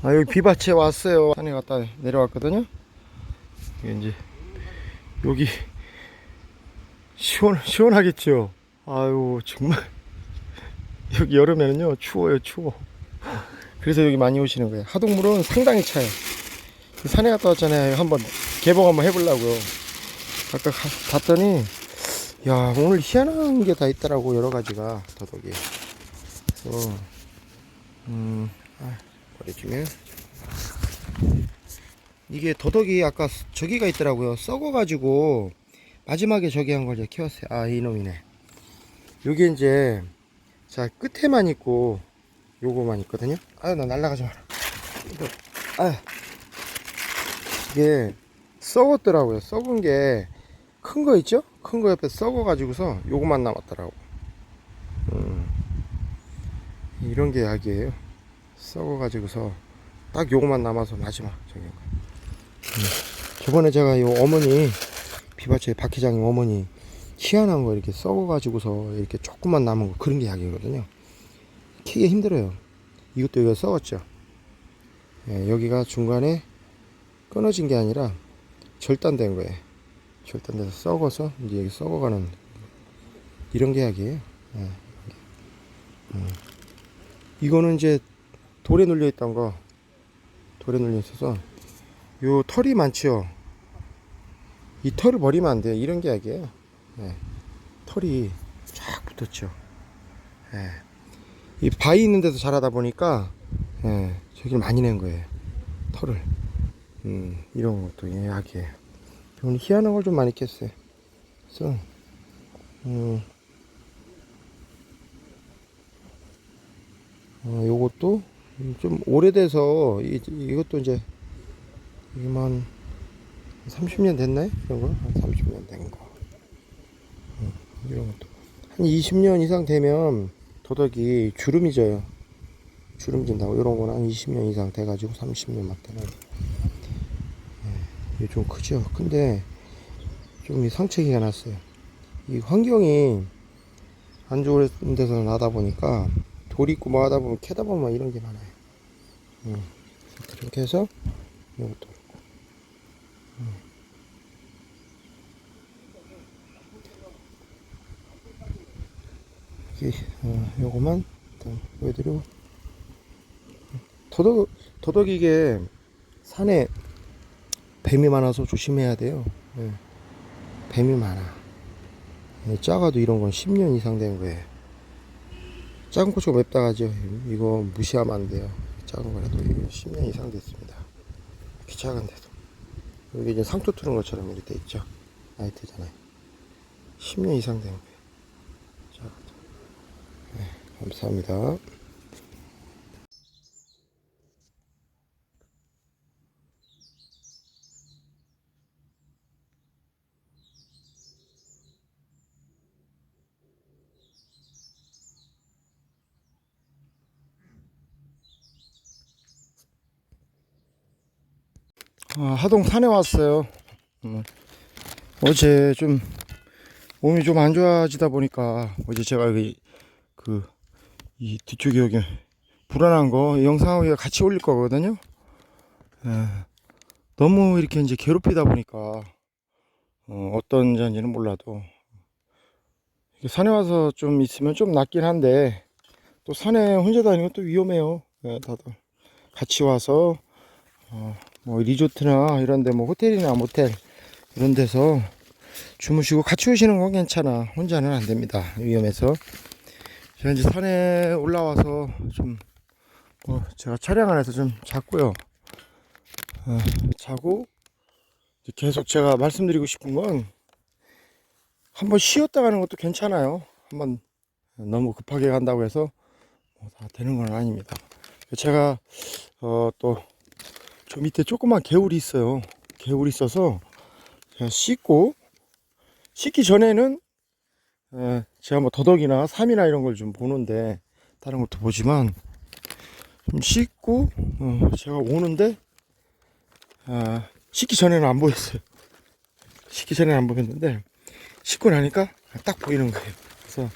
아, 여기 비밭에 왔어요. 산에 갔다 내려왔거든요. 이게 이제 여기 시원하겠죠. 아유 정말 여기 여름에는요 추워요, 추워. 그래서 여기 많이 오시는 거예요. 하동물은 상당히 차요. 산에 갔다 왔잖아요. 한번 개봉 한번 해보려고요. 아까 봤더니 야, 오늘 희한한 게 다 있더라고. 여러 가지가 더덕이. 그래서 버려주면 이게 더덕이 아까 저기가 있더라고요. 썩어가지고 마지막에 저기 한 걸 제가 키웠어요. 아, 이놈이네. 요게 이제 자 끝에만 있고 요거만 있거든요. 아유, 나 날라가지 마라. 이거, 아, 이게 썩었더라고요. 썩은 게 큰 거 있죠? 큰 거 옆에 썩어가지고서 요거만 남았더라고. 이런 게 약이에요. 썩어가지고서 딱 요거만 남아서 마지막 저기. 저번에 제가 요 어머니 비바체 박 회장님 어머니 희한한 거 이렇게 썩어가지고서 이렇게 조금만 남은 거 그런 게 약이거든요. 키기 힘들어요. 이것도 여기가 썩었죠. 예, 여기가 중간에 끊어진 게 아니라 절단된 거예요. 절단돼서 썩어서 이제 여기 썩어가는 이런 게 약이에요. 예. 이거는 이제 돌에 눌려 있던 거, 돌에 눌려 있어서 요 털이 많죠. 이 털을 버리면 안 돼요. 이런 게 약이에요. 예. 털이 쫙 붙었죠. 예. 이 바위 있는 데서 자라다 보니까 예, 저기를 많이 낸 거예요. 털을. 이런 것도 예, 약이에요. 오늘 희한한 걸 좀 많이 깼어요. 그래서 요것도 좀 오래돼서 이것도 이제 이만 30년 됐나요? 이런 거? 한 30년 된 거. 이런 것도 한 20년 이상 되면 도덕이 주름이 져요. 주름 진다고. 이런 거는 한 20년 이상 돼가지고 30년 막 되는. 이게 좀 크죠? 근데 좀 상처기가 났어요. 이 환경이 안 좋은 데서 나다 보니까 돌 있고 뭐 하다 보면 캐다 보면 이런 게 많아요. 그렇게 해서 이것도 그렇고. 요거만 일단 보여드리고. 더덕 이게 산에 뱀이 많아서 조심해야 돼요. 예, 뱀이 많아. 예, 작아도 이런 건 10년 이상 된 거예요. 작은 고추가 맵다가죠. 이거 무시하면 안 돼요. 작은 거라도 이게 10년 이상 됐습니다. 이렇게 작은데도. 여기 이제 상토 트는 것처럼 이렇게 돼 있죠. 나이트잖아요. 10년 이상 된 거예요. 작아도. 네, 감사합니다. 하동 산에 왔어요. 어제 좀 몸이 좀 안 좋아지다 보니까 어제 제가 이 뒤쪽에 여기 불안한 거 영상하고 같이 올릴 거거든요. 예, 너무 이렇게 이제 괴롭히다 보니까 어떤 잔지는 몰라도 이렇게 산에 와서 좀 있으면 좀 낫긴 한데 또 산에 혼자 다니는 것도 위험해요. 예, 다들 같이 와서 뭐 리조트나 이런데 뭐 호텔이나 모텔 이런 데서 주무시고 같이 오시는 건 괜찮아. 혼자는 안 됩니다. 위험해서. 제가 이제 산에 올라와서 좀 제가 차량 안에서 좀 잤고요. 자고 계속 제가 말씀드리고 싶은 건 한번 쉬었다 가는 것도 괜찮아요. 한번 너무 급하게 간다고 해서 다 되는 건 아닙니다. 제가 또 저 밑에 조그만 개울이 있어요. 개울이 있어서 제가 씻기 전에는 제가 뭐 더덕이나 삼이나 이런 걸 좀 보는데 다른 것도 보지만 좀 씻고 제가 오는데 씻기 전에는 안 보였어요. 씻기 전에는 안 보였는데 씻고 나니까 딱 보이는 거예요. 그래서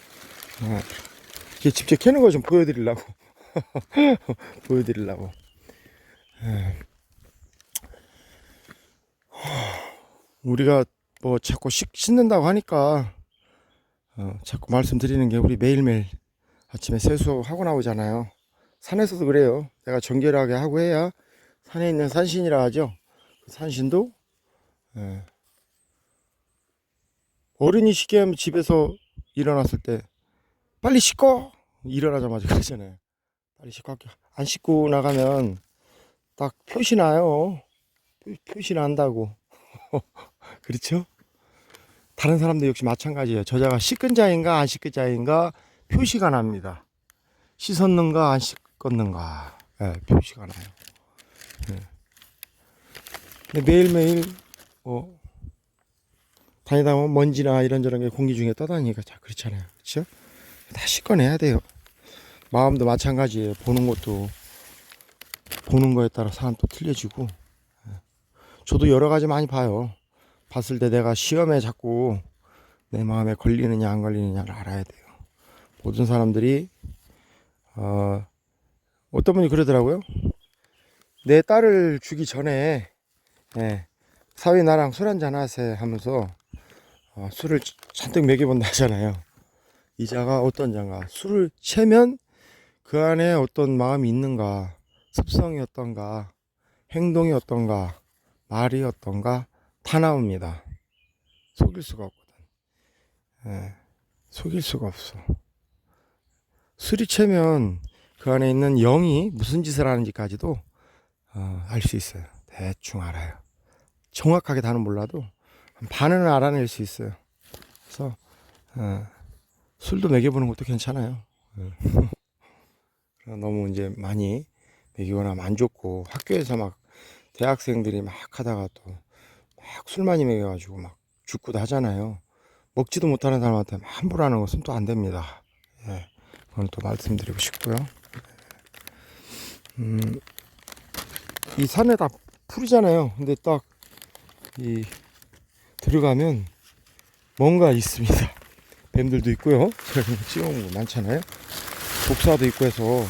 이게 직접 캐는 거 좀 보여드리려고 보여드리려고. 예. 우리가 뭐 자꾸 씻는다고 하니까 자꾸 말씀드리는 게 우리 매일매일 아침에 세수하고 나오잖아요. 산에서도 그래요. 내가 정결하게 하고 해야 산에 있는 산신이라 하죠. 그 산신도 예. 어른이 씻게 하면 집에서 일어났을 때 빨리 씻고 일어나자마자 그러잖아요. 빨리 씻고 할게. 안 씻고 나가면 딱 표시 나요. 표시 난다고. 그렇죠? 다른 사람도 역시 마찬가지예요. 저자가 씻은 자인가 안 씻은 자인가 표시가 납니다. 씻었는가 안 씻었는가 표시가 나요. 근데 매일매일 다니다 보면 먼지나 이런저런 게 공기 중에 떠다니니까 자 그렇잖아요. 그렇죠? 다 씻어내야 돼요. 마음도 마찬가지예요. 보는 것도 보는 거에 따라 사람 또 틀려지고. 저도 여러 가지 많이 봐요. 봤을 때 내가 시험에 자꾸 내 마음에 걸리느냐 안 걸리느냐를 알아야 돼요. 모든 사람들이 어떤 분이 그러더라고요. 내 딸을 주기 전에 사위 나랑 술 한잔 하세 하면서 술을 잔뜩 먹여본다 하잖아요. 이 자가 어떤 자인가, 술을 채면 그 안에 어떤 마음이 있는가, 습성이 어떤가, 행동이 어떤가, 말이 어떤가 다 나옵니다. 속일 수가 없거든. 속일 수가 없어. 술이 채면 그 안에 있는 영이 무슨 짓을 하는지까지도 알 수 있어요. 대충 알아요. 정확하게 다는 몰라도 반은 알아낼 수 있어요. 그래서 술도 먹여보는 것도 괜찮아요. 너무 이제 많이 먹이거나 하면 안 좋고, 학교에서 막 대학생들이 막 하다가 또 막 술 많이 먹여가지고 막 죽고도 하잖아요. 먹지도 못하는 사람한테 함부로 하는 것은 또 안 됩니다. 그건 또 말씀드리고 싶고요. 이 산에 다 풀이잖아요. 근데 딱 이 들어가면 뭔가 있습니다. 뱀들도 있고요. 제가 찍어온 거 많잖아요. 독사도 있고 해서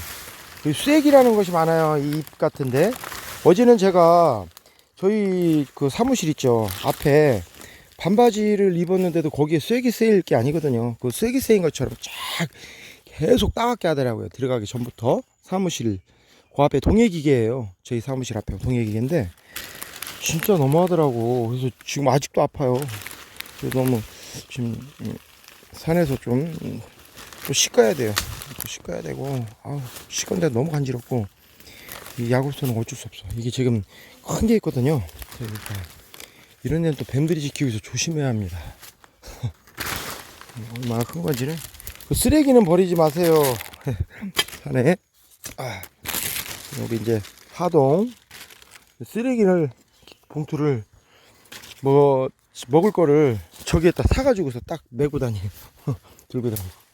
쐐기라는 것이 많아요. 이 잎 같은데 어제는 제가 저희 그 사무실 있죠. 앞에 반바지를 입었는데도 거기에 쐐기 세일 게 아니거든요. 그 쐐기 세인 것처럼 쫙 계속 따갑게 하더라고요. 들어가기 전부터. 사무실 그 앞에 동해기계예요. 저희 사무실 앞에 동해기계인데 진짜 너무하더라고. 그래서 지금 아직도 아파요. 그래서 너무 지금 산에서 좀 또 씻어야 돼요. 또 씻어야 되고, 씻건데 너무 간지럽고, 이 야구소는 어쩔 수 없어. 이게 지금 큰 게 있거든요. 그러니까 이런 데는 또 뱀들이 지키고 있어. 조심해야 합니다. 얼마나 큰 건지는. 그 쓰레기는 버리지 마세요. 산에. 여기 이제 하동 쓰레기를 봉투를 뭐 먹을 거를 저기에다 사가지고서 딱 메고 다니고 들고 다니고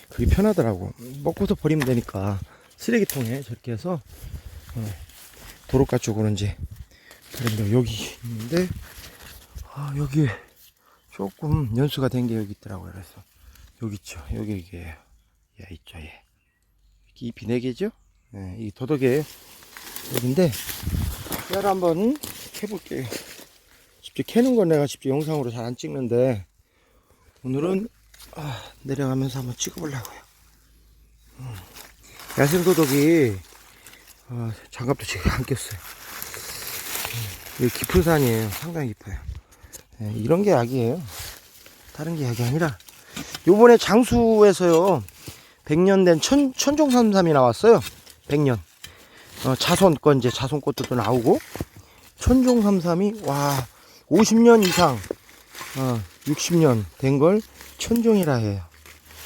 그게 편하더라고. 먹고서 버리면 되니까 쓰레기통에 저렇게 해서 도로가 쪽으로 이제. 그런데 여기 있는데 여기에 조금 연수가 된 게 여기 있더라고요. 그래서 여기 있죠. 여기 이게 있죠. 이렇게 잎이 4개죠. 이 도덕에 여기인데 얘를 한번 캐볼게요. 직접 캐는 건 내가 직접 영상으로 잘 안 찍는데 오늘은 내려가면서 한번 찍어보려고요. 야생도덕이 장갑도 지금 안 꼈어요. 여기 깊은 산이에요. 상당히 깊어요. 이런 게 약이에요. 다른 게 약이 아니라 요번에 장수에서요 100년 된 천종삼삼이 나왔어요. 100년 자손권, 이제 자손꽃도 나오고 천종삼삼이 50년 이상 60년 된 걸 천종이라 해요.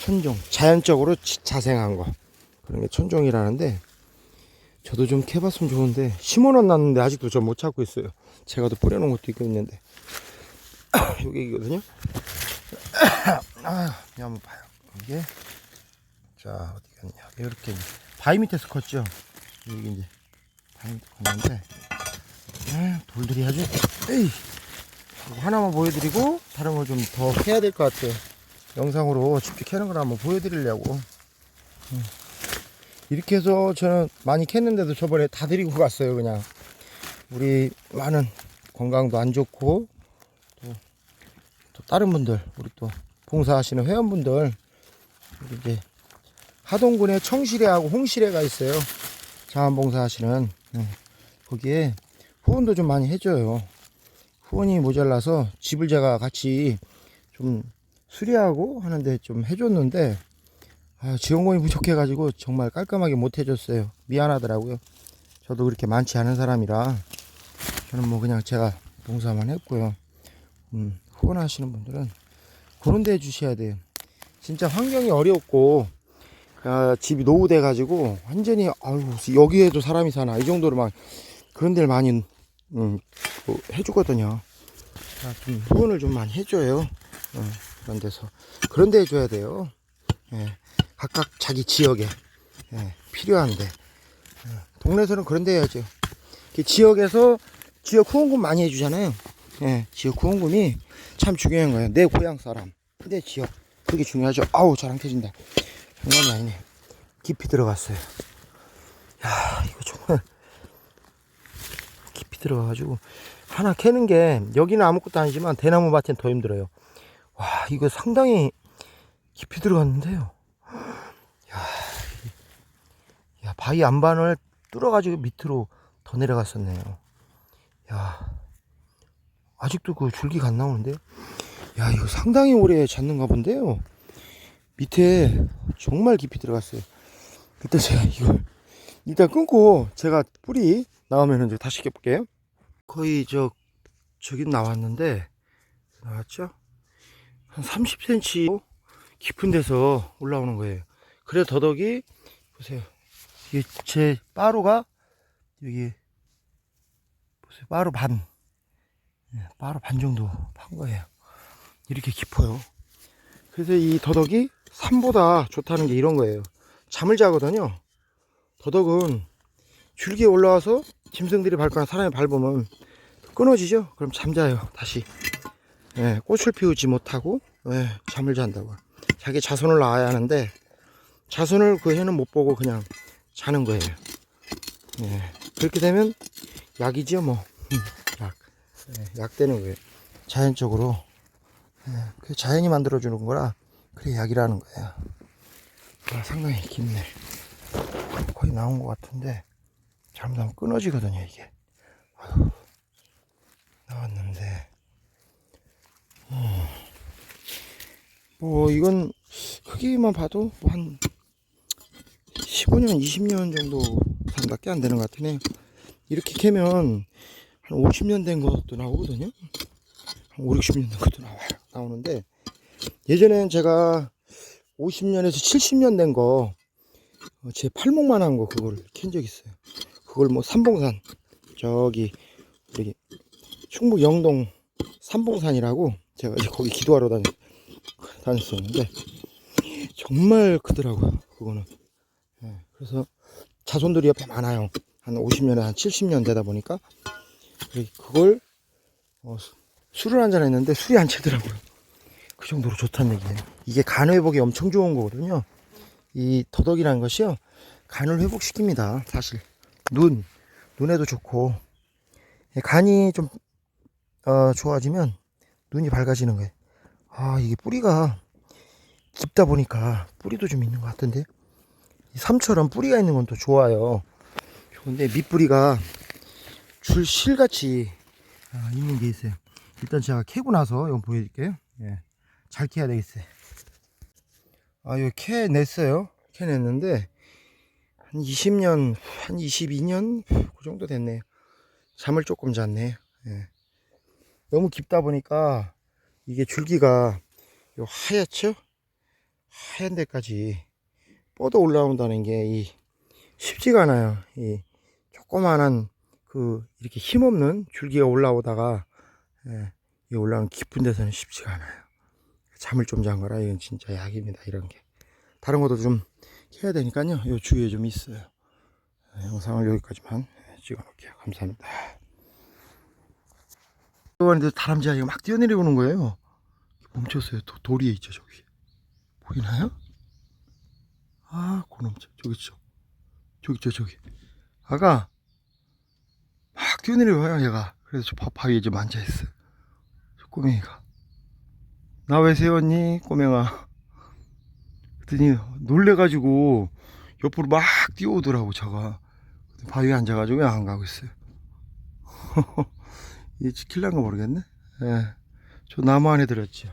천종, 자연적으로 자생한 거, 그런 게 천종이라는데 저도 좀 캐봤으면 좋은데 심어놨는데 아직도 저 못 찾고 있어요. 제가 또 뿌려놓은 것도 있고 있는데 여기거든요. 한번 봐요. 이게 자 어디 갔냐? 이렇게 바위 밑에서 컸죠. 여기 이제 바위 밑에 컸는데 돌들이 아주 하나만 보여드리고 다른 걸 좀 더 해야 될 것 같아요. 영상으로 직접 캐는 걸 한번 보여드리려고. 이렇게 해서 저는 많이 캤는데도 저번에 다 드리고 갔어요. 그냥 우리 많은 건강도 안 좋고 또 다른 분들, 우리 또 봉사하시는 회원분들, 우리 이제 하동군에 청시래하고 홍시래가 있어요. 자원봉사하시는. 거기에 후원도 좀 많이 해줘요. 후원이 모자라서 집을 제가 같이 좀 수리하고 하는데 좀 해줬는데, 지원금이 부족해가지고 정말 깔끔하게 못 해줬어요. 미안하더라고요. 저도 그렇게 많지 않은 사람이라 저는 뭐 그냥 제가 봉사만 했고요. 후원하시는 분들은 그런 데 해주셔야 돼요. 진짜 환경이 어렵고 집이 노후돼 가지고 완전히 여기에도 사람이 사나 이 정도로 막 그런 데를 많이 해주거든요. 좀 후원을 좀 많이 해줘요. 그런 데서 그런 데 해줘야 돼요. 예, 각각 자기 지역에 필요한데 동네에서는 그런 데 해야죠. 지역에서 지역 후원금 많이 해주잖아요. 지역 후원금이 참 중요한 거예요. 내 고향 사람, 내 지역, 그게 중요하죠. 아우, 잘 안 켜진다. 장난이 아니네. 깊이 들어갔어요. 야, 이거 정말 깊이 들어가가지고 하나 캐는 게, 여기는 아무것도 아니지만 대나무 밭엔 더 힘들어요. 와, 이거 상당히 깊이 들어갔는데요. 야, 바위 안반을 뚫어가지고 밑으로 더 내려갔었네요. 야, 아직도 그 줄기가 안 나오는데요. 야, 이거 상당히 오래 잤는가 본데요. 밑에 정말 깊이 들어갔어요. 일단 제가 이걸 일단 끊고 제가 뿌리 나오면 이제 다시 껴볼게요. 거의 저기 나왔는데, 나왔죠? 한 30cm 깊은 데서 올라오는 거예요. 그래 더덕이 보세요. 이게 제 빠루가 여기 보세요. 빠루 반 정도 판 거예요. 이렇게 깊어요. 그래서 이 더덕이 산보다 좋다는 게 이런 거예요. 잠을 자거든요. 더덕은 줄기에 올라와서 짐승들이 밟거나 사람이 밟으면 끊어지죠. 그럼 잠자요. 다시 꽃을 피우지 못하고 잠을 잔다고. 자기 자손을 낳아야 하는데 자손을 그 해는 못 보고 그냥 자는 거예요. 그렇게 되면 약이죠 뭐. 약 되는 거예요. 자연적으로. 그 자연이 만들어주는 거라 그래 약이라는 거예요. 상당히 깊네. 거의 나온 것 같은데 잘못하면 끊어지거든요 이게. 아유, 나왔는데 뭐 이건 크기만 봐도 한 15년 20년 정도 산밖에 안 되는 것 같으네요. 이렇게 캐면 한 50년 된 것도 나오거든요. 한 5, 60년 된 것도 나오는데, 예전엔 제가 50년에서 70년 된 거, 제 팔목만 한 거, 그걸 캔 적 있어요. 그걸 뭐 삼봉산, 저기 충북 영동 삼봉산이라고 제가 이제 거기 기도하러 다녔었는데 정말 크더라고요 그거는. 그래서 자손들이 옆에 많아요. 한 50년에 한 70년 되다 보니까 그걸 술을 한잔 했는데 술이 안 채더라고요. 그 정도로 좋다는 얘기예요. 이게 간 회복에 엄청 좋은 거거든요. 이 더덕이라는 것이요, 간을 회복시킵니다. 사실 눈에도 좋고, 간이 좀 좋아지면 눈이 밝아지는 거예요. 이게 뿌리가 깊다 보니까 뿌리도 좀 있는 것 같은데, 이 삼처럼 뿌리가 있는 건 또 좋아요. 좋은데 밑뿌리가 줄실같이 있는 게 있어요. 일단 제가 캐고 나서 이거 보여드릴게요. 잘 캐야 되겠어요. 이거 캐냈어요. 캐냈는데 한 20년, 한 22년 그 정도 됐네요. 잠을 조금 잤네. 너무 깊다 보니까 이게 줄기가 요 하얗죠? 하얀 데까지 뻗어 올라온다는 게 쉽지가 않아요. 이 조그만한 이렇게 힘없는 줄기가 올라오다가 이 올라오는 깊은 데서는 쉽지가 않아요. 잠을 좀 잔 거라 이건 진짜 약입니다. 이런 게 다른 것도 좀 해야 되니까요. 요 주위에 좀 있어요. 영상을 여기까지만 찍어 놓을게요. 감사합니다. 이번에도 다람쥐가 이거 막 뛰어내려오는 거예요. 멈췄어요. 돌 위에 있죠 저기. 보이나요? 고놈 저기 있죠. 저기. 아가, 막 뛰어내려와요, 얘가. 그래서 저 바위에 좀 앉아있어. 저 꼬맹이가. 나 왜 세웠니, 꼬맹아? 그랬더니 놀래가지고 옆으로 막 뛰어오더라고, 저가. 바위에 앉아가지고 왜 안 가고 있어요? 얘 지킬란가 모르겠네? 예. 저 나무 안에 들었죠.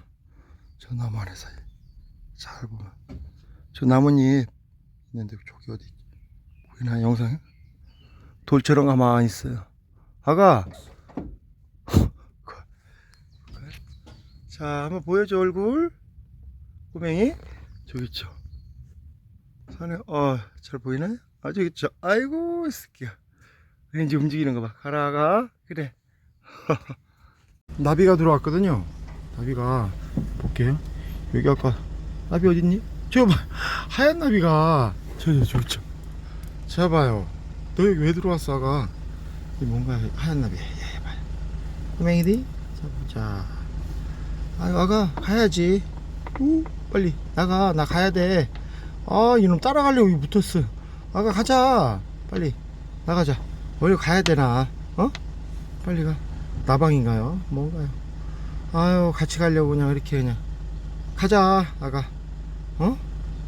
저 나무 안에 사이. 잘 보면. 저 나뭇잎 있는데 저기 어디 보이나 영상에? 돌처럼 가만히 있어요. 아가. 자, 한번 보여줘 얼굴. 꼬맹이. 저기 있죠. 산에 잘 보이나요? 아 저기 있죠. 아이고 이 새끼야. 왠지 움직이는 거 봐. 가라가. 그래. 나비가 들어왔거든요. 나비가 볼게요. 여기 아까 나비 어딨니? 저 봐. 하얀 나비가 저 있죠. 자 봐요. 너 여기 왜 들어왔어 아가? 이 뭔가 하얀 나비. 얘 봐요. 꼬맹이디? 자 보자. 아유 아가 가야지. 빨리 나가. 나 가야 돼. 아 이놈 따라가려고 여기 붙었어. 아가 가자. 빨리 나가자. 어디 가야 되나? 빨리 가. 나방인가요? 뭔가요? 아유 같이 가려고 그냥 이렇게 그냥 가자 아가.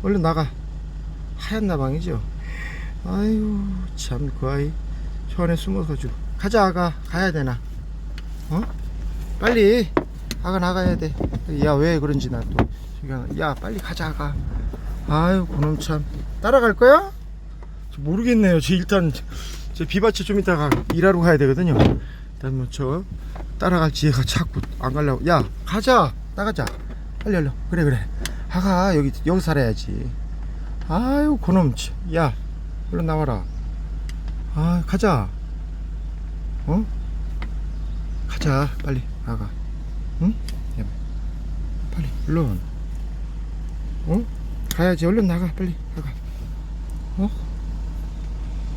얼른 나가. 하얀 나방이죠. 아유 참 그 아이 저 안에 숨어가지고 가자 아가. 가야 되나? 빨리 아가 나가야 돼. 야 왜 그런지 나 또 야 빨리 가자 아가. 아유 그놈 참 따라갈 거야? 저 모르겠네요. 저 일단 저 비밭에 좀 이따가 일하러 가야 되거든요. 일단 뭐 저 따라갈지 얘가 자꾸 안 가려고. 야 가자 나가자 빨리 얼른. 그래 아가 여기 살아야지. 아유 그놈 야 얼른 나와라. 아 가자. 가자 빨리 아가. 응? 야, 빨리 얼른. 가야지. 얼른 나가 빨리 나가.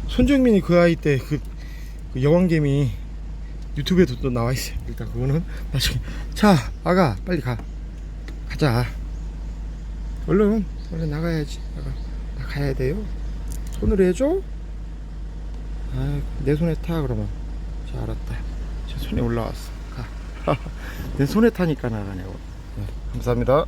손정민이 그 아이 때 그 여왕개미 유튜브에도 또 나와 있어요. 일단 그거는 나중에. 자 아가 빨리 가자. 얼른 나가야지. 나 가야 돼요. 손으로 해줘. 내 손에 타 그러면. 자 알았다. 제 손에 올라왔어. 가. 내 손에 타니까 나가냐고. 네, 감사합니다.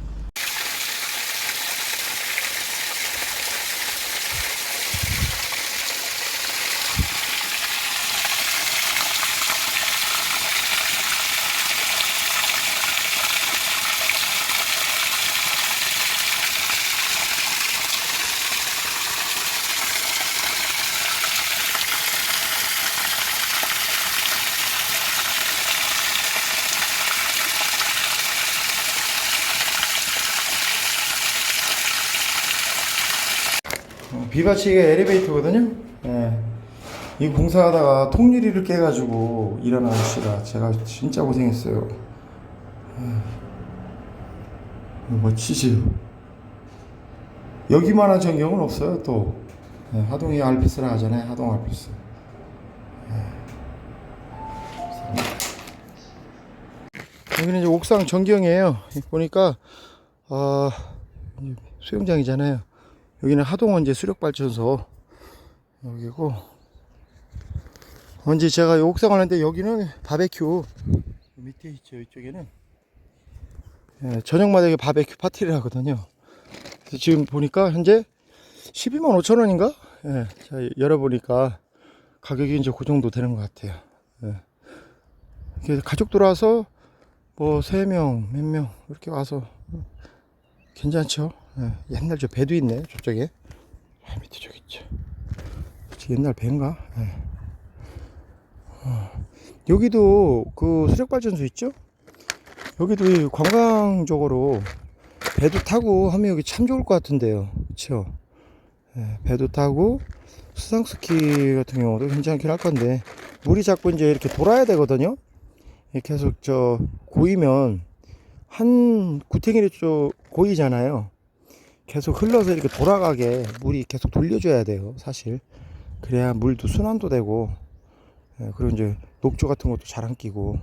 비바치가 엘리베이터거든요. 예. 이 공사하다가 통유리를 깨가지고 일어난 아저씨가 제가 진짜 고생했어요. 멋지지. 여기만한 전경은 없어요. 또 하동이 알프스라 하잖아요. 하동 알프스. 여기는 이제 옥상 전경이에요. 보니까 수영장이잖아요. 여기는 하동원제 수력발전소 여기고, 언제 제가 옥상을 했는데 여기는 바베큐 밑에 있죠. 이쪽에는 저녁마다 여기 바베큐 파티를 하거든요. 그래서 지금 보니까 현재 12만 5천 원인가? 자, 열어보니까 가격이 이제 그 정도 되는 것 같아요. 가족들 와서 뭐 3명 몇 명 이렇게 와서 괜찮죠. 옛날 저 배도 있네 저쪽에. 밑에 저기 있죠. 옛날 배인가. 여기도 그 수력발전소 있죠. 여기도 관광적으로 배도 타고 하면 여기 참 좋을 것 같은데요. 그쵸. 배도 타고 수상스키 같은 경우도 괜찮긴 할 건데, 물이 자꾸 이제 이렇게 돌아야 되거든요. 계속 고이면 한 구탱이를 고이잖아요. 계속 흘러서 이렇게 돌아가게 물이 계속 돌려줘야 돼요, 사실. 그래야 물도 순환도 되고, 그리고 이제 녹조 같은 것도 잘 안 끼고.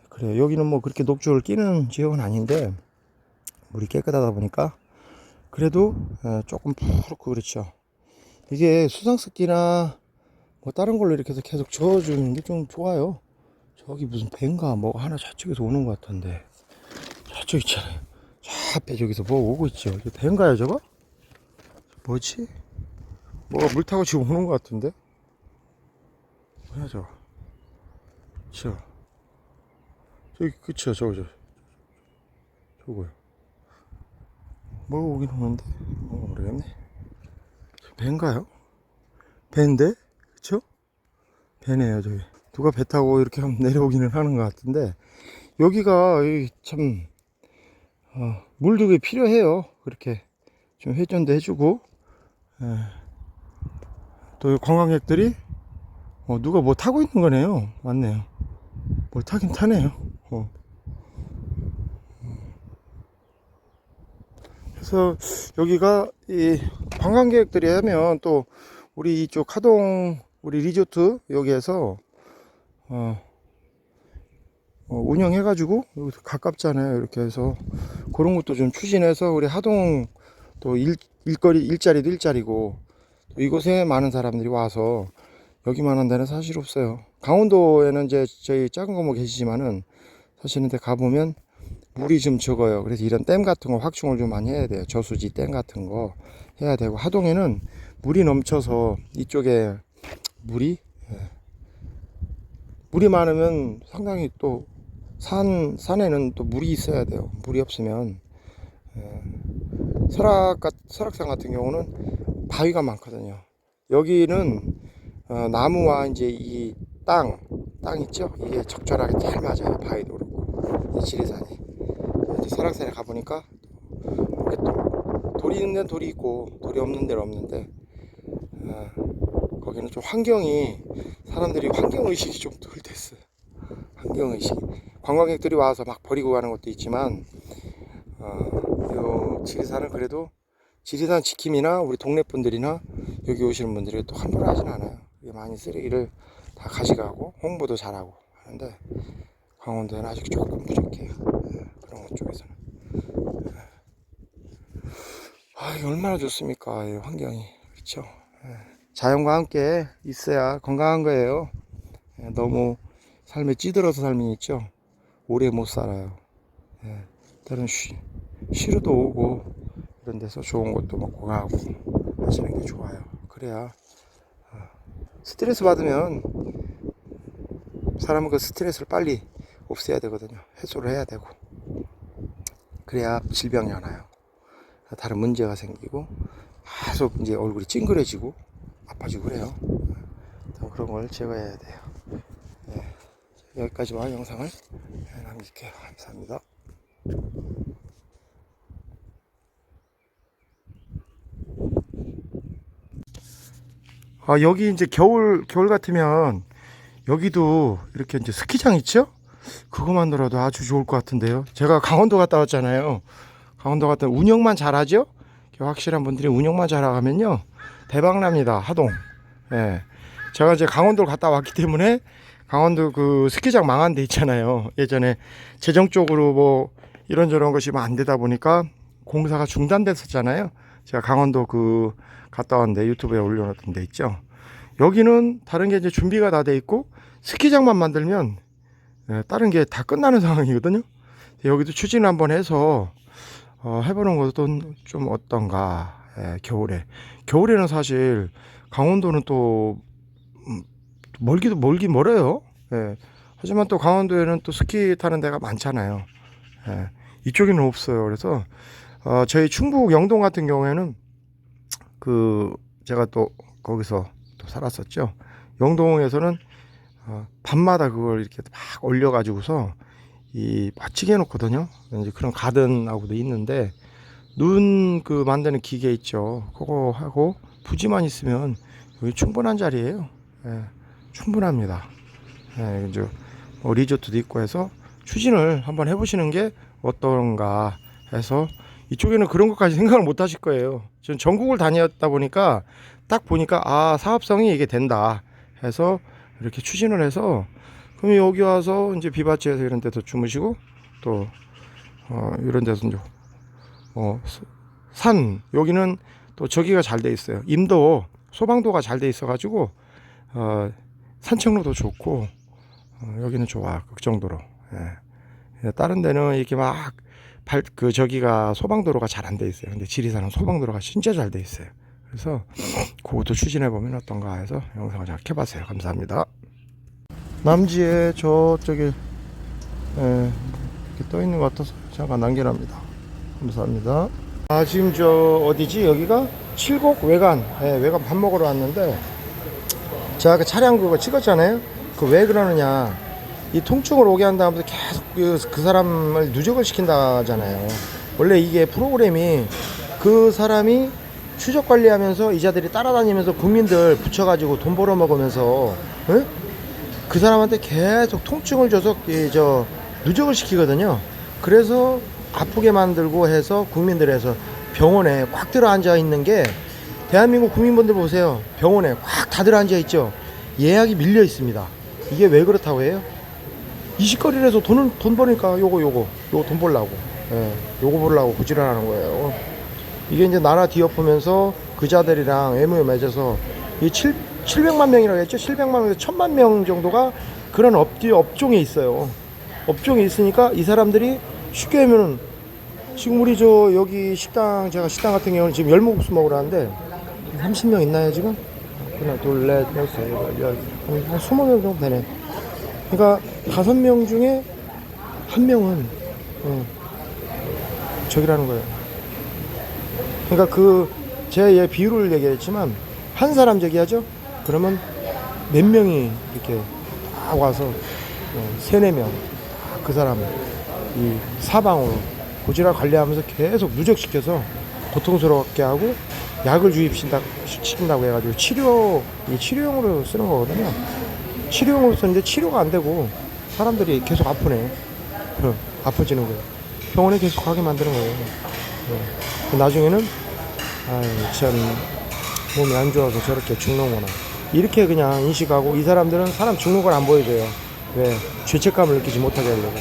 그래요. 여기는 뭐 그렇게 녹조를 끼는 지역은 아닌데 물이 깨끗하다 보니까 그래도 조금 푸르고 그렇죠. 이게 수상스키나 뭐 다른 걸로 이렇게 해서 계속 저어주는 게 좀 좋아요. 저기 무슨 뱀가 뭐 하나 저쪽에서 오는 것 같은데, 저쪽 있잖아요. 저 앞에 저기서 뭐 오고 있죠. 이게 뱀가요 저거? 뭐지? 뭐가 물 타고 지금 오는 것 같은데? 뭐야 저거? 저기 그쵸, 저거요. 뭐가 오긴 오는데 모르겠네. 뱀가요? 밴데? 그쵸? 배네요, 저기. 누가 배 타고 이렇게 하면 내려오기는 하는 것 같은데, 여기가 참, 물도 게 필요해요. 그렇게 좀 회전도 해주고, 예. 또 관광객들이, 누가 뭐 타고 있는 거네요. 맞네요. 뭘 타긴 타네요. 그래서 여기가 이 관광객들이 하면 또 우리 이쪽 하동 우리 리조트 여기에서 운영해가지고 여기서 가깝잖아요. 이렇게 해서 그런 것도 좀 추진해서 우리 하동 또 일자리도 일자리고 또 이곳에 많은 사람들이 와서 여기만 한 데는 사실 없어요. 강원도에는 이제 저희 작은 거뭐 계시지만은 사실은 데 가보면 물이 좀 적어요. 그래서 이런 댐 같은 거 확충을 좀 많이 해야 돼요. 저수지 댐 같은 거 해야 되고, 하동에는 물이 넘쳐서 이쪽에 물이 물이 많으면 상당히 또 산에는 또 물이 있어야 돼요. 물이 없으면 설악산 같은 경우는 바위가 많거든요. 여기는 나무와 이제 이 땅 있죠? 이게 적절하게 잘 맞아요. 바위도 그렇고 지리산이. 이제 설악산에 가보니까 또 돌이 있는 데는 돌이 있고 돌이 없는 데는 없는데, 거기는 좀 사람들이 환경의식이 좀 덜 됐어요. 환경의식. 관광객들이 와서 막 버리고 가는 것도 있지만, 요 지리산은 그래도 지리산 지킴이나 우리 동네 분들이나 여기 오시는 분들이 또 함부로 하진 않아요. 많이 쓰레기를 다 가져가고 홍보도 잘하고 하는데, 강원도는 아직 조금 부족해요. 그런 것 쪽에서는. 이게 얼마나 좋습니까? 이 환경이. 그렇죠? 자연과 함께 있어야 건강한 거예요. 너무 삶에 찌들어서 살면 있죠, 오래 못 살아요. 때론 쉬러도 오고 이런 데서 좋은 것도 먹고 가고 하시는 게 좋아요. 그래야 스트레스 받으면 사람은 그 스트레스를 빨리 없애야 되거든요. 해소를 해야 되고, 그래야 질병이 안 와요. 다른 문제가 생기고 계속 이제 얼굴이 찡그려지고 아파지고 그래요. 그런 걸 제거해야 돼요. 여기까지만 영상을 남길게요. 감사합니다. 여기 이제 겨울 같으면 여기도 이렇게 이제 스키장 있죠? 그거 만들어도 아주 좋을 것 같은데요. 제가 강원도 갔다 왔잖아요. 강원도 갔다 운영만 잘하죠? 확실한 분들이 운영만 잘하면요 대박 납니다. 하동. 예. 제가 이제 강원도를 갔다 왔기 때문에 강원도 그 스키장 망한 데 있잖아요. 예전에 재정적으로 뭐 이런저런 것이 안 되다 보니까 공사가 중단됐었잖아요. 제가 강원도 그 갔다 왔는데 유튜브에 올려놨던 데 있죠. 여기는 다른 게 이제 준비가 다 돼 있고 스키장만 만들면 다른 게 다 끝나는 상황이거든요. 여기도 추진을 한번 해서 해보는 것도 좀 어떤가. 겨울에는 사실 강원도는 또 멀긴 멀어요. 하지만 또 강원도에는 또 스키 타는 데가 많잖아요. 이쪽에는 없어요. 그래서 저희 충북 영동 같은 경우에는 그 제가 또 거기서 또 살았었죠. 영동에서는 밤마다 그걸 이렇게 막 올려가지고서 멋지게 해놓거든요. 이제 그런 가든하고도 있는데, 눈 그 만드는 기계 있죠. 그거 하고 부지만 있으면 여기 충분한 자리예요. 충분합니다. 이제 리조트도 있고 해서 추진을 한번 해보시는 게 어떤가 해서, 이쪽에는 그런 것까지 생각을 못 하실 거예요. 저는 전국을 다녔다 보니까 딱 보니까 사업성이 이게 된다 해서 이렇게 추진을 해서, 그럼 여기 와서 이제 비바치에서 이런 데서 주무시고 또 이런 데서 이제 산 여기는 또 저기가 잘 돼 있어요. 임도 소방도가 잘 돼 있어 가지고 산책로도 좋고 여기는 좋아. 그 정도로. 예. 다른 데는 이렇게 막 저기가 소방도로가 잘 안 돼 있어요. 근데 지리산은 소방도로가 진짜 잘 돼 있어요. 그래서 그것도 추진해 보면 어떤가 해서 영상을 잘 켜봤어요. 감사합니다. 남지에 저쪽에 이렇게 떠 있는 것 같아서 잠깐 남겨랍니다. 감사합니다. 지금 저 어디지? 여기가 칠곡 외관. 외관 밥 먹으러 왔는데 제가 그 차량 그거 찍었잖아요. 그 왜 그러느냐, 이 통증을 오게 한 다음에 계속 그 사람을 누적을 시킨다잖아요. 원래 이게 프로그램이 그 사람이 추적 관리하면서 이자들이 따라다니면서 국민들 붙여가지고 돈 벌어먹으면서 그 사람한테 계속 통증을 줘서 누적을 시키거든요. 그래서 아프게 만들고 해서 국민들에서 병원에 꽉 들어 앉아 있는 게, 대한민국 국민분들 보세요. 병원에 꽉 다 들어 앉아 있죠. 예약이 밀려 있습니다. 이게 왜 그렇다고 해요? 이식거리에서 돈 버니까 요거 돈 벌라고, 요거 벌라고 부지런하는 거예요. 이게 이제 나라 뒤엎으면서 그자들이랑 MOU 맺어서 이 700만 명이라고 했죠. 700만 명에서 1000만 명 정도가 그런 업종에 있어요. 업종에 있으니까 이 사람들이 쉽게 하면은, 지금 우리 여기 제가 식당 같은 경우는 지금 열무국수 먹으러 하는데 30명 있나요 지금? 하나 둘 넷 여섯 한 20명 정도 되네. 그러니까 5명 중에 1명은 저기라는 거예요. 그러니까 제 비율을 얘기했지만, 한 사람 저기하죠? 그러면 몇 명이 이렇게 딱 와서 3-4명 그 사람을 이 사방으로 고지를 관리하면서 계속 누적시켜서 고통스럽게 하고 약을 주입시킨다고 해가지고 치료용으로 쓰는 거거든요. 치료용으로 쓰는데 치료가 안 되고 사람들이 계속 아프네. 아파지는 거예요. 병원에 계속 가게 만드는 거예요. 나중에는 참 몸이 안 좋아서 저렇게 죽는구나, 이렇게 그냥 인식하고, 이 사람들은 사람 죽는 걸 안 보여줘요. 왜? 죄책감을 느끼지 못하게 하려고.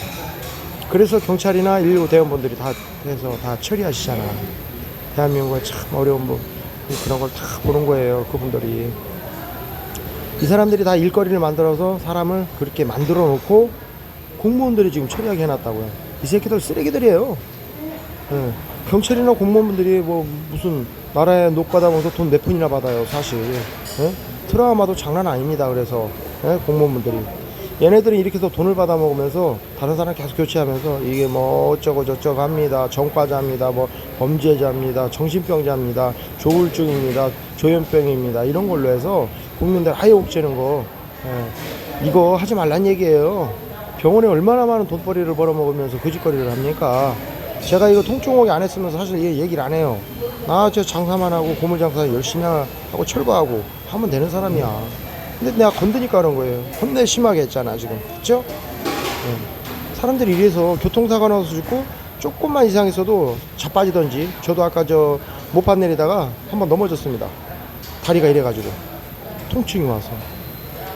그래서 경찰이나 119 대원분들이 다 해서 다 처리하시잖아. 대한민국의 참 어려운 그런 걸 다 보는 거예요. 그분들이, 이 사람들이 다 일거리를 만들어서 사람을 그렇게 만들어 놓고 공무원들이 지금 처리하게 해놨다고요. 이 새끼들 쓰레기들이에요. 경찰이나 공무원분들이 무슨 나라에 녹가다면서 돈 몇 푼이나 받아요 사실. 트라우마도 장난 아닙니다. 그래서 공무원분들이, 얘네들이 이렇게 해서 돈을 받아 먹으면서 다른 사람 계속 교체하면서 이게 어쩌고 저쩌고 합니다, 전과자입니다, 범죄자입니다, 정신병자입니다, 조울증입니다, 조현병입니다, 이런 걸로 해서 국민들 하이옥죄는 거, 이거 하지 말란 얘기예요. 병원에 얼마나 많은 돈벌이를 벌어먹으면서 거짓거리를 합니까? 제가 이거 통증오게 안 했으면 사실 얘기를 안 해요. 저 장사만 하고 고물장사 열심히 하고 철거하고 하면 되는 사람이야. 근데 내가 건드니까 그런 거예요. 혼내 심하게 했잖아 지금. 그쵸? 사람들이 이래서 교통사고 나서 죽고, 조금만 이상 있어도 자빠지던지. 저도 아까 모판 내리다가 한번 넘어졌습니다. 다리가 이래가지고 통증이 와서.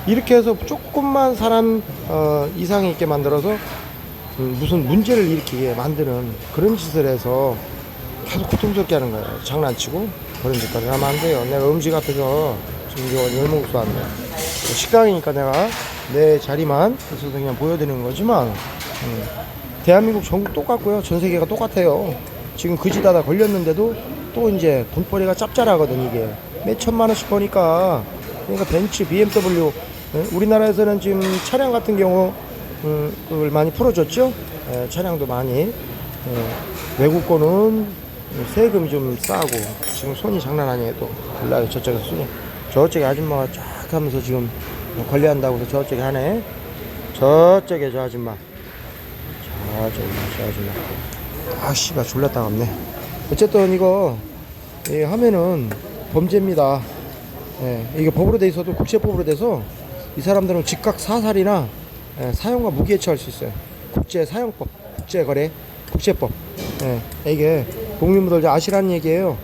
이렇게 해서 조금만 사람 이상이 있게 만들어서 무슨 문제를 일으키게 만드는 그런 짓을 해서 계속 고통스럽게 하는 거예요. 장난치고 그런 짓까지 하면 안 돼요. 내가 음식 앞에서 지금 열무국수 왔네. 식당이니까 내가 내 자리만 있어서 그냥 보여드리는 거지만, 대한민국 전국 똑같고요. 전 세계가 똑같아요. 지금 그지다다 걸렸는데도 또 이제 돈벌이가 짭짤하거든. 이게 몇 천만 원씩 버니까. 그러니까 벤츠, BMW, 우리나라에서는 지금 차량 같은 경우 그걸 많이 풀어줬죠. 차량도 많이. 외국 거는 세금이 좀 싸고, 지금 손이 장난 아니에요. 또 몰라요. 저쪽에서 손이, 저쪽에 아줌마가 쫙 하면서 지금 관리한다고 해서 저쪽에 하네. 저쪽에 저 아줌마, 저 아줌마. 씨발 졸라 따갑네. 어쨌든 이거 하면은 범죄입니다. 이게 법으로 돼 있어도, 국제법으로 돼서 이 사람들은 즉각 사살이나 사형과 무기에 처할 수 있어요. 국제사형법, 국제거래, 국제법. 이게 국민분들 아시라는 얘기예요.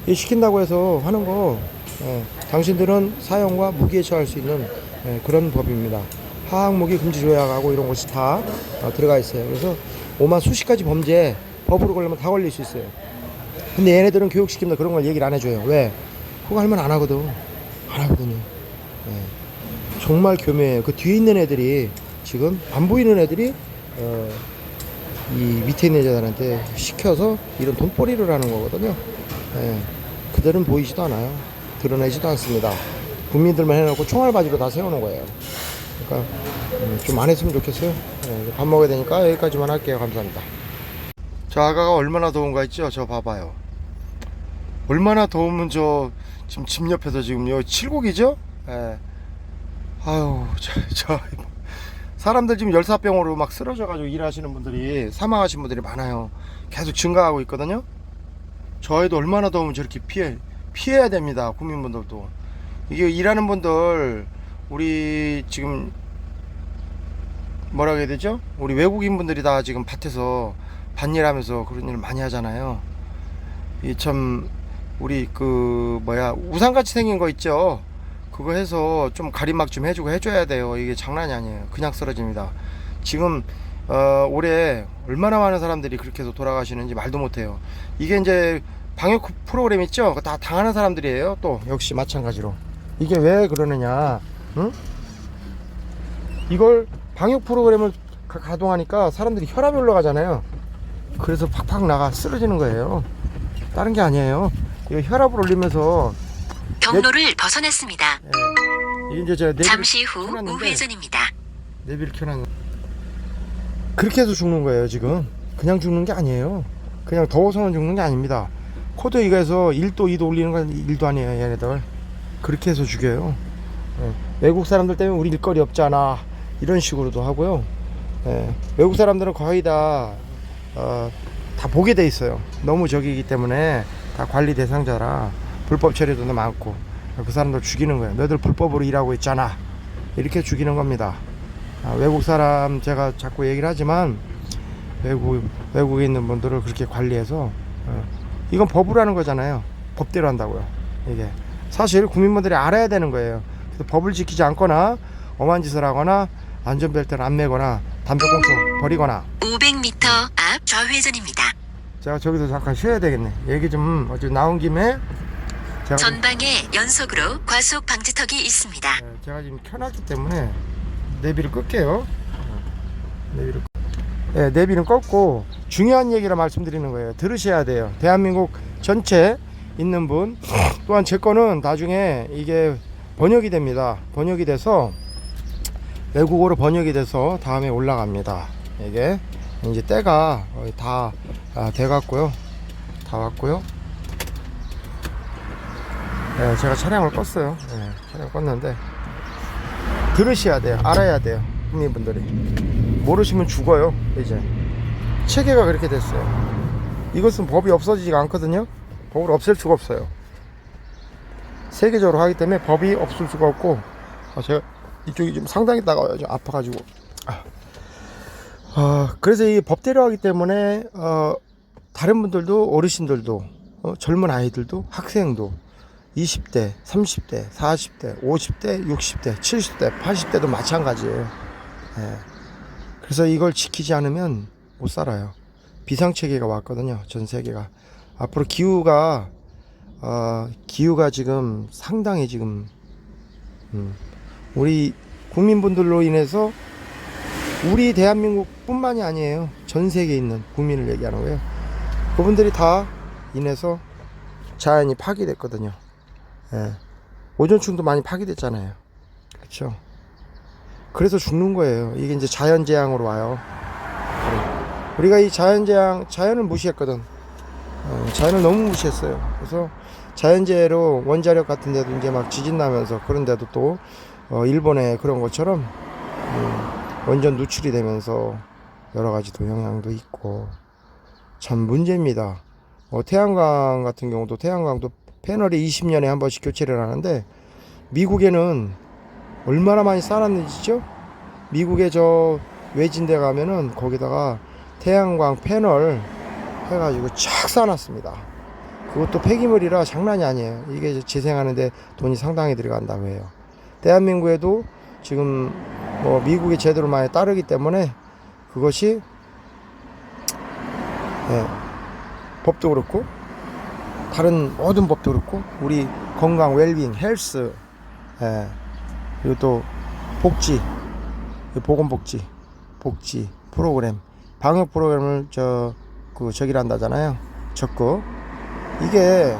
이 시킨다고 해서 하는 거, 당신들은 사형과 무기에 처할 수 있는 그런 법입니다. 화학무기 금지 조약하고 이런 것이 다 들어가 있어요. 그래서 5만 수십 가지 범죄 법으로 걸리면 다 걸릴 수 있어요. 근데 얘네들은 교육시킵니다. 그런 걸 얘기를 안 해줘요. 왜? 그거 하면 안 하거든. 하거든요. 예. 정말 교묘해요. 그 뒤에 있는 애들이 지금 안 보이는 애들이 이 밑에 있는 여자들한테 시켜서 이런 돈벌이를 하는 거거든요. 예. 그들은 보이지도 않아요. 드러내지도 않습니다. 국민들만 해놓고 총알바지로 다 세우는 거예요. 그러니까 좀 안 했으면 좋겠어요. 예. 밥 먹어야 되니까 여기까지만 할게요. 감사합니다. 저 아가가 얼마나 더운가 있죠? 저 봐봐요. 얼마나 더우면 저 지금 집 옆에서 지금요 칠곡이죠? 예. 아유 저 사람들 지금 열사병으로 막 쓰러져 가지고 일하시는 분들이 사망하신 분들이 많아요. 계속 증가하고 있거든요. 저 아이도 얼마나 더우면 저렇게 피해야 됩니다. 국민분들도. 이게 일하는 분들 우리 지금 뭐라고 해야 되죠? 우리 외국인 분들이 다 지금 밭에서 밭일하면서 그런 일 많이 하잖아요. 이 참 우리 그 뭐야 우산같이 생긴 거 있죠? 그거 해서 좀 가림막 좀 해주고 해줘야 돼요. 이게 장난이 아니에요. 그냥 쓰러집니다. 지금 올해 얼마나 많은 사람들이 그렇게 해서 돌아가시는지 말도 못해요. 이게 이제 방역 프로그램 있죠? 다 당하는 사람들이에요. 또 역시 마찬가지로. 이게 왜 그러느냐? 응? 이걸 방역 프로그램을 가동하니까 사람들이 혈압이 올라가잖아요. 그래서 팍팍 나가 쓰러지는 거예요. 다른 게 아니에요. 이거 혈압을 올리면서 경로를 벗어났습니다. 이게 이제 제가 잠시 후 우회전입니다. 내비를 켜놨는데 그렇게 해서 죽는 거예요. 지금 그냥 죽는 게 아니에요. 그냥 더워서만 죽는 게 아닙니다. 코드 이거에서 1도 2도 올리는 건 일도 아니에요. 얘네들 그렇게 해서 죽여요. 외국 사람들 때문에 우리 일거리 없잖아 이런 식으로도 하고요. 외국 사람들은 거의 다 보게 돼 있어요. 너무 저기이기 때문에 다 관리 대상자라 불법 처리도 많고 그 사람들 죽이는 거예요. 너희들 불법으로 일하고 있잖아 이렇게 죽이는 겁니다. 외국 사람 제가 자꾸 얘기를 하지만 외국에 있는 분들을 그렇게 관리해서 이건 법으로 하는 거잖아요. 법대로 한다고요. 이게 사실 국민분들이 알아야 되는 거예요. 그래서 법을 지키지 않거나 엄한 짓을 하거나 안전벨트를 안 매거나 담배꽁초 버리거나 500m 앞 좌회전입니다. 제가 저기서 잠깐 쉬어야 되겠네. 얘기 좀 어제 나온 김에 제가 전방에 연속으로 과속 방지턱이 있습니다. 제가 지금 켜놨기 때문에 내비를 끌게요. 내비는 껐고 중요한 얘기를 말씀드리는 거예요. 들으셔야 돼요. 대한민국 전체 있는 분 또한 제 거는 나중에 이게 번역이 됩니다. 번역이 돼서 외국어로 번역이 돼서 다음에 올라갑니다. 이게 이제 때가 거의 다 돼갔고요. 다 왔고요. 제가 차량을 껐어요. 차량 껐는데 들으셔야 돼요. 알아야 돼요. 국민분들이 모르시면 죽어요. 이제 체계가 그렇게 됐어요. 이것은 법이 없어지지가 않거든요. 법을 없앨 수가 없어요. 세계적으로 하기 때문에 법이 없을 수가 없고 제가 이쪽이 좀 상당히 따가워요. 좀 아파가지고 그래서 이 법대로 하기 때문에 다른 분들도 어르신들도 젊은 아이들도 학생도 20대, 30대, 40대, 50대, 60대, 70대, 80대도 마찬가지예요. 그래서 이걸 지키지 않으면 못 살아요. 비상체계가 왔거든요. 전 세계가. 앞으로 기후가 지금 상당히 지금 우리 국민분들로 인해서 우리 대한민국 뿐만이 아니에요. 전 세계에 있는 국민을 얘기하는 거예요. 그분들이 다 인해서 자연이 파괴됐거든요. 오존층도 많이 파괴됐잖아요. 그렇죠. 그래서 죽는 거예요. 이게 이제 자연재앙으로 와요. 우리가 이 자연을 무시했거든. 자연을 너무 무시했어요. 그래서 자연재해로 원자력 같은 데도 이제 막 지진 나면서 그런 데도 또 일본의 그런 것처럼 원전 누출이 되면서 여러 가지 또 영향도 있고 참 문제입니다. 태양광 같은 경우도 태양광도 패널이 20년에 한 번씩 교체를 하는데 미국에는 얼마나 많이 쌓았는지죠? 미국에 저 외진데 가면은 거기다가 태양광 패널 해가지고 쫙 쌓아놨습니다. 그것도 폐기물이라 장난이 아니에요. 이게 재생하는데 돈이 상당히 들어간다고 해요. 대한민국에도 지금 미국의 제도를 많이 따르기 때문에 그것이 법도 그렇고 다른 모든 법도 그렇고 우리 건강 웰빙 헬스 예. 그리고 또 복지, 보건복지, 복지 프로그램, 방역 프로그램을 저기를 한다잖아요. 적극. 이게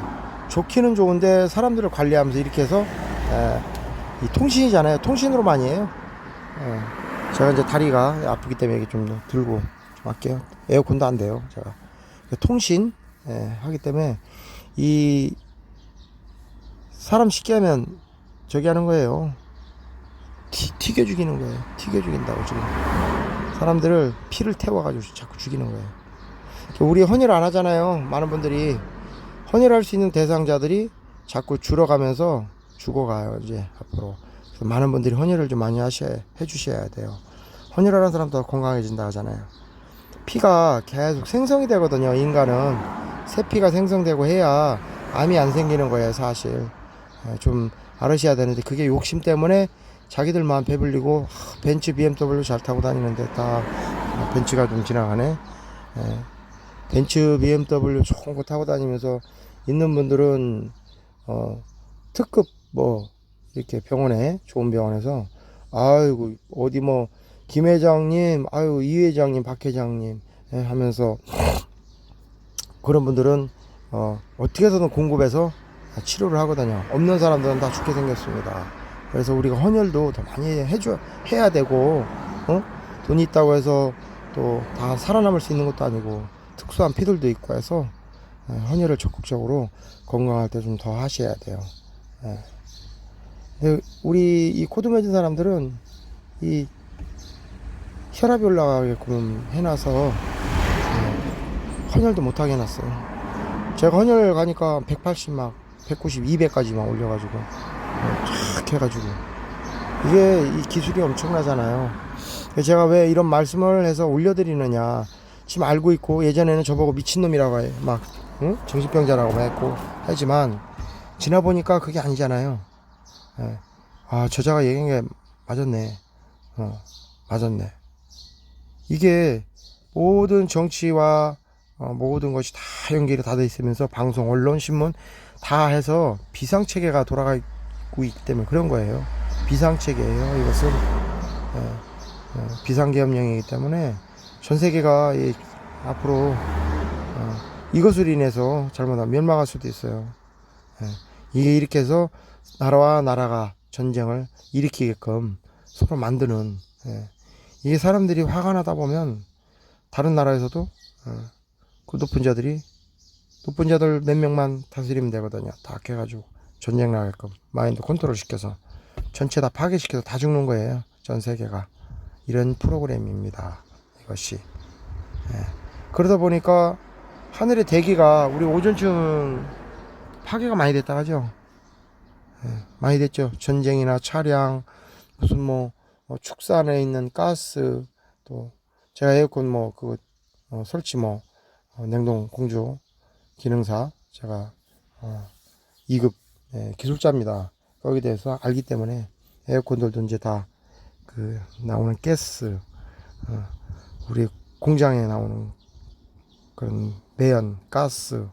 좋기는 좋은데 사람들을 관리하면서 이렇게 해서 이 통신이잖아요. 통신으로 많이 해요. 제가 이제 다리가 아프기 때문에 이게 좀 들고 좀 할게요. 에어컨도 안 돼요. 제가 통신 하기 때문에 이 사람 쉽게 하면 저기 하는 거예요. 튀겨 죽이는 거예요. 튀겨 죽인다고 지금 사람들을 피를 태워가지고 자꾸 죽이는 거예요. 우리 헌혈 안 하잖아요. 많은 분들이 헌혈할 수 있는 대상자들이 자꾸 줄어가면서 죽어가요. 이제 앞으로. 그래서 많은 분들이 헌혈을 좀 많이 해주셔야 돼요. 헌혈하는 사람도 건강해진다 하잖아요. 피가 계속 생성이 되거든요. 인간은 새피가 생성되고 해야 암이 안 생기는 거예요. 사실 좀 알으셔야 되는데 그게 욕심 때문에 자기들만 배불리고 벤츠 BMW 잘 타고 다니는데 다 벤츠가 좀 지나가네. 벤츠 BMW 좋은 거 타고 다니면서 있는 분들은 특급 뭐 이렇게 병원에 좋은 병원에서 아이고 어디 뭐 김 회장님, 아유 이 회장님, 박 회장님 하면서 그런 분들은 어떻게 해서든 공급해서 치료를 하거든요. 없는 사람들은 다 죽게 생겼습니다. 그래서 우리가 헌혈도 더 많이 해야 되고, 돈이 있다고 해서 또 다 살아남을 수 있는 것도 아니고 특수한 피들도 있고 해서 헌혈을 적극적으로 건강할 때 좀 더 하셔야 돼요. 근데 우리 이 코드 맺은 사람들은 이 혈압이 올라가게끔 해놔서 헌혈도 못하게 해놨어요. 제가 헌혈 가니까 180 막 190, 200까지만 올려가지고 쫙 해가지고 이게 이 기술이 엄청나잖아요. 제가 왜 이런 말씀을 해서 올려드리느냐, 지금 알고 있고 예전에는 저보고 미친놈이라고 해 막 정신병자라고 했고 하지만 지나보니까 그게 아니잖아요. 아 저자가 얘기한 게 맞았네. 맞았네. 이게 모든 정치와 모든 것이 다 연결이 다 돼 있으면서 방송, 언론, 신문 다 해서 비상체계가 돌아가고 있기 때문에 그런 거예요. 비상체계예요. 이것은 비상계엄령이기 때문에 전 세계가 앞으로 이것으로 인해서 잘못하면 멸망할 수도 있어요. 이게 이렇게 해서 나라와 나라가 전쟁을 일으키게끔 서로 만드는, 이게 사람들이 화가 나다 보면 다른 나라에서도 그 높은 자들 몇 명만 다스리면 되거든요. 다 해가지고 전쟁 나게끔 마인드 컨트롤 시켜서 전체 다 파괴시켜서 다 죽는 거예요. 전 세계가. 이런 프로그램입니다. 이것이. 그러다 보니까 하늘의 대기가 우리 오존층 파괴가 많이 됐다 하죠. 많이 됐죠. 전쟁이나 차량, 무슨 축산에 있는 가스, 또 제가 에어컨 설치 냉동 공조 기능사 제가 2급 기술자입니다. 거기에 대해서 알기 때문에 에어컨들도 이제 다 나오는 가스, 우리 공장에 나오는 그런 매연, 가스,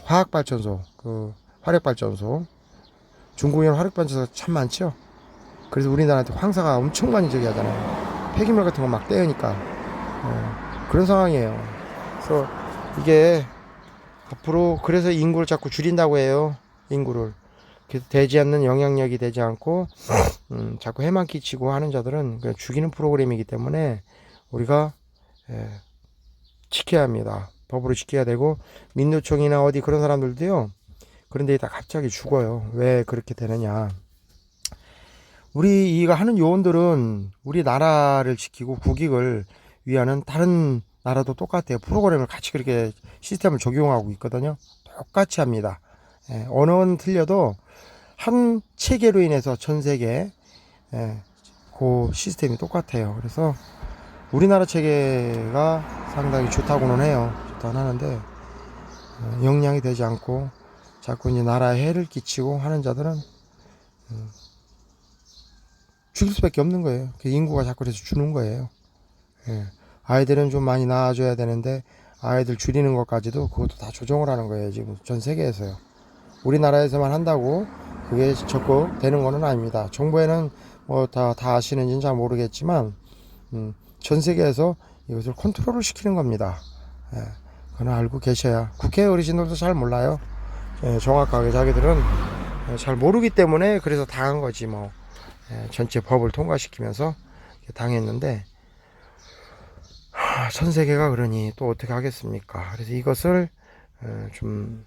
화학발전소, 화력발전소, 중국에는 화력발전소가 참 많죠. 그래서 우리나라한테 황사가 엄청 많이 저기 하잖아요. 폐기물 같은 거 막 떼으니까 그런 상황이에요. 그래서 이게 앞으로 그래서 인구를 자꾸 줄인다고 해요. 인구를. 그래서 되지 않는 영향력이 되지 않고 자꾸 해만 끼치고 하는 자들은 그냥 죽이는 프로그램이기 때문에 우리가 지켜야 합니다. 법으로 지켜야 되고, 민노총이나 어디 그런 사람들도요, 그런데 다 갑자기 죽어요. 왜 그렇게 되느냐. 우리 이가 하는 요원들은 우리 나라를 지키고 국익을 위하는 다른 나라도 똑같아요. 프로그램을 같이 그렇게 시스템을 적용하고 있거든요. 똑같이 합니다. 언어는 틀려도 한 체계로 인해서 전 세계 그 시스템이 똑같아요. 그래서 우리나라 체계가 상당히 좋다고는 해요. 좋다는 하는데 영향이 되지 않고 자꾸 이제 나라에 해를 끼치고 하는 자들은 죽일 수밖에 없는 거예요. 인구가 자꾸 그래서 주는 거예요. 아이들은 좀 많이 낳아줘야 되는데 아이들 줄이는 것까지도 그것도 다 조정을 하는 거예요. 지금 전 세계에서요. 우리나라에서만 한다고 그게 적극 되는 거는 아닙니다. 정부에는 뭐 다 아시는지는 잘 모르겠지만 전 세계에서 이것을 컨트롤을 시키는 겁니다. 예, 그건 알고 계셔야. 국회 어르신들도 잘 몰라요. 예, 정확하게 자기들은 잘 모르기 때문에 그래서 당한 거지 뭐. 예, 전체 법을 통과시키면서 당했는데 전 세계가 그러니 또 어떻게 하겠습니까? 그래서 이것을 좀